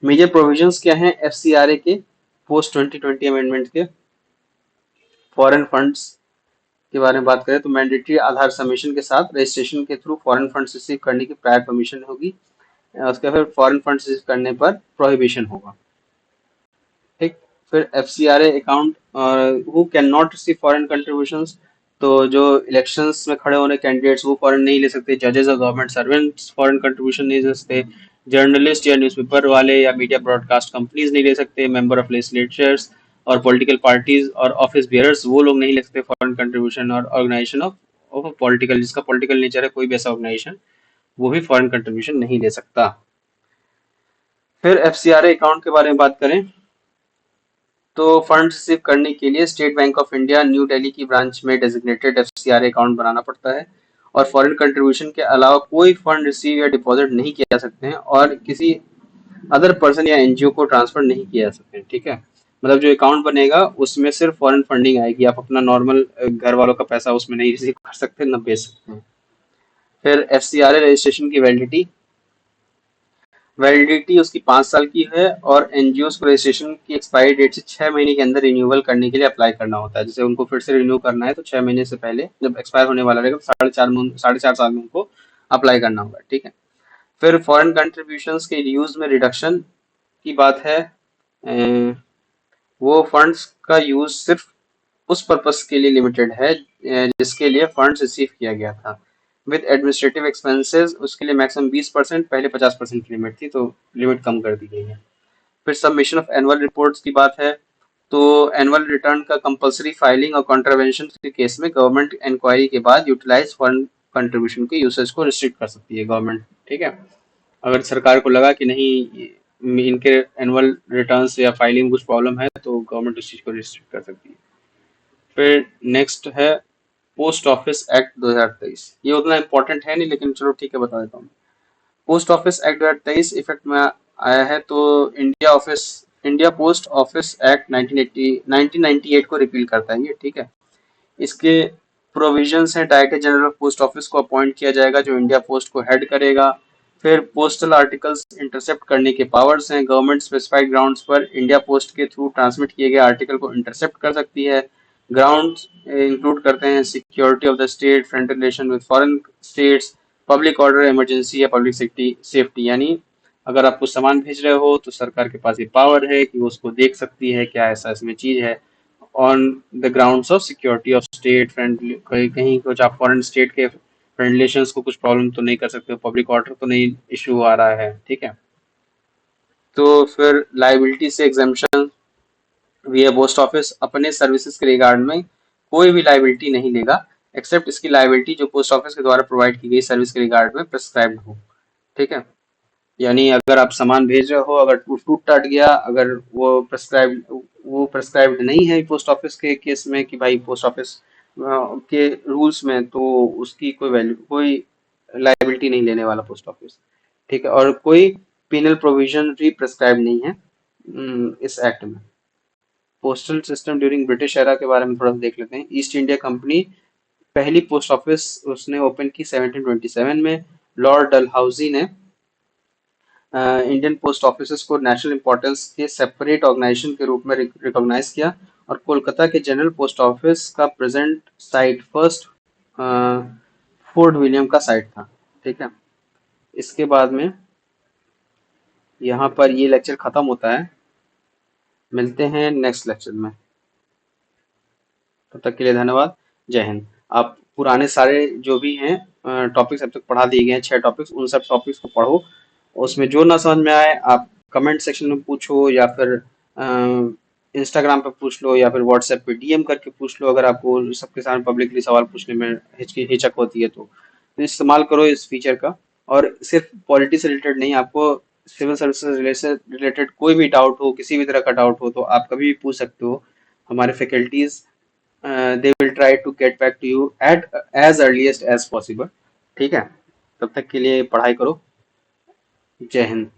A: मेजर प्रोविजंस क्या हैं FCRA के पोस्ट 2020 अमेंडमेंट के? फॉरेन फंड्स के बारे में बात करें तो मैंडेटरी आधार सबमिशन के साथ रजिस्ट्रेशन के थ्रू फॉरेन फंड्स रिसीव करने की प्रायर परमिशन होगी। उसके फिर फॉरेन फंड्स रिसीव करने पर प्रोहिबिशन होगा, ठीक। फिर FCRA account who can not receive foreign contributions, तो जो इलेक्शंस में खड़े होने कैंडिडेट्स वो फॉरेन नहीं ले सकते, जजेस और गवर्नमेंट सर्वेंट्स फॉरेन कंट्रीब्यूशन नहीं ले सकते, जर्नलिस्ट या न्यूज़पेपर वाले या मीडिया ब्रॉडकास्ट कंपनीज नहीं ले सकते, मेंबर ऑफ लेजिस्लेचर्स और पॉलिटिकल पार्टीज और ऑफिस बियरर्स वो लोग नहीं ले सकते फॉरेन कंट्रीब्यूशन, और ऑर्गेनाइजेशन ऑफ पॉलिटिकल, जिसका पॉलिटिकल नेचर है, कोई भी ऐसा ऑर्गेनाइजेशन वो भी फॉरेन कंट्रीब्यूशन नहीं दे सकता। फिर FCRA अकाउंट के बारे में बात करें तो फंड रिसीव करने के लिए state bank of India new Delhi की ब्रांच में डेजिग्नेटेड FCRA अकाउंट बनाना पड़ता है, और फॉरेन कंट्रीब्यूशन के अलावा कोई फंड रिसीव या डिपॉजिट नहीं किया जा सकते हैं, और किसी अदर पर्सन या एनजीओ को ट्रांसफर नहीं किया जा सकते हैं, ठीक है। मतलब जो अकाउंट बनेगा उसमें सिर्फ फॉरेन फंडिंग आएगी, आप अपना नॉर्मल घर वालों का पैसा उसमें नहीं रिसीव कर सकते, न भेज सकते हैं। फिर FCRA रजिस्ट्रेशन की वैलिडिटी उसकी 5 साल की है, और एनजीओ को रजिस्ट्रेशन की एक्सपायरी डेट से 6 महीने के अंदर रिन्यूअल करने के लिए अप्लाई करना होता है। जैसे उनको फिर से रिन्यू करना है तो 6 महीने से पहले, जब एक्सपायर होने वाला रहेगा, 4.5 साल में उनको अप्लाई करना होगा, ठीक है। फिर फॉरेन कंट्रीब्यूशंस के यूज में रिडक्शन की बात है। वो फंड्स का यूज सिर्फ उस पर्पस के लिए लिमिटेड है जिसके लिए फंड्स रिसीव किया गया था। विद एडमिनिस्ट्रेटिव एक्सपेंसेस उसके लिए मैक्सिमम 20%, पहले 50% की लिमिट थी, तो लिमिट कम कर दी गई है। फिर सबमिशन ऑफ एनुअल रिपोर्ट्स की बात है, तो एनुअल रिटर्न का कंपलसरी फाइलिंग और कॉन्ट्रावेंशन के केस में गवर्नमेंट इंक्वायरी के बाद यूटिलाइज फॉरेन कंट्रीब्यूशन के यूसेज को रिस्ट्रिक्ट कर सकती है गवर्नमेंट, ठीक है। अगर सरकार को लगा कि नहीं इनके एनुअल रिटर्न्स या फाइलिंग में कुछ प्रॉब्लम है तो गवर्नमेंट उस चीज को रिस्ट्रिक्ट कर सकती है। फिर नेक्स्ट है पोस्ट ऑफिस एक्ट 2023। ये उतना इम्पोर्टेंट है नहीं, लेकिन चलो ठीक है बता देता हूँ। पोस्ट ऑफिस एक्ट 2023 इफेक्ट में आया है, तो इंडिया पोस्ट ऑफिस एक्ट 1998 को रिपील करता है ये, ठीक है। इसके प्रोविजंस हैं, director general of post office को अपॉइंट किया जाएगा जो इंडिया पोस्ट को हेड करेगा। फिर पोस्टल आर्टिकल्स इंटरसेप्ट करने के पावर्स हैं, गवर्नमेंट स्पेसिफाइड ग्राउंड्स पर इंडिया पोस्ट के थ्रू ट्रांसमिट किए गए आर्टिकल को इंटरसेप्ट कर सकती है। ग्राउंड्स इंक्लूड करते हैं security of the state, front relation with foreign states, public order, emergency या पब्लिक सेफ्टी, यानी अगर आप कुछ सामान भेज रहे हो तो सरकार के पास ये पावर है कि वो उसको देख सकती है क्या ऐसा इसमें चीज है, on the grounds of security of state, friendly, कहीं कहीं कुछ आप फॉरेन स्टेट के फ्रेंड रिलेशंस को कुछ प्रॉब्लम तो नहीं कर सकते, पब्लिक ऑर्डर तो नहीं इशू आ रहा है, ठीक है। तो फिर लाइबिलिटी से एग्जेम्पशन भी है, पोस्ट ऑफिस अपने सर्विसेज के रिगार्ड में कोई भी लाइबिलिटी नहीं लेगा एक्सेप्ट इसकी लायबिलिटी जो पोस्ट ऑफिस के द्वारा प्रोवाइड की गई सर्विस के रिगार्ड में प्रिस्क्राइब्ड हो। ठीक है, यानी अगर आप सामान भेज रहे हो, अगर टूट टाट गया, अगर वो प्रेस्क्राइब्ड नहीं है पोस्ट ऑफिस के केस में कि भाई पोस्ट ऑफिस के रूल्स में, तो उसकी कोई लायबिलिटी नहीं लेने वाला पोस्ट ऑफिस। ठीक है, और कोई पिनल प्रोविजन भी प्रेस्क्राइब नहीं है इस एक्ट में। Postal system during British era के बारे में थोड़ा सा देख लेते हैं। ईस्ट इंडिया कंपनी पहली पोस्ट ऑफिस उसने ओपन की 1727 में। लॉर्ड डलहौजी ने इंडियन पोस्ट ऑफिस को नेशनल इंपॉर्टेंस के सेपरेट ऑर्गेनाइजेशन के रूप में रिकॉग्नाइज किया, और कोलकाता के जनरल पोस्ट ऑफिस का present site first fort William का साइट था। ठीक है, इसके बाद में यहाँ पर ये लेक्चर खत्म होता है। मिलते हैं नेक्स्ट लेक्चर में, तब तक के लिए धन्यवाद। जय हिंद। आप पुराने सारे जो भी हैं टॉपिक्स अब तक पढ़ा दिए गए हैं, 6 टॉपिक्स, उन सब टॉपिक्स को पढ़ो। उसमें जो ना समझ में आए आप कमेंट सेक्शन में पूछो, या फिर इंस्टाग्राम पे पूछ लो, या फिर व्हाट्सएप पे डीएम करके पूछ लो। अगर आपको सबके सामने पब्लिकली सवाल पूछने में हिचक होती है तो इस्तेमाल करो इस फीचर का। और सिर्फ पॉलिटी से रिलेटेड नहीं, आपको सिविल सर्विसेज रिलेटेड कोई भी डाउट हो, किसी भी तरह का डाउट हो, तो आप कभी भी पूछ सकते हो। हमारे faculties they will try to get back to you at as earliest as possible। ठीक है, तब तक के लिए पढ़ाई करो। जय हिंद।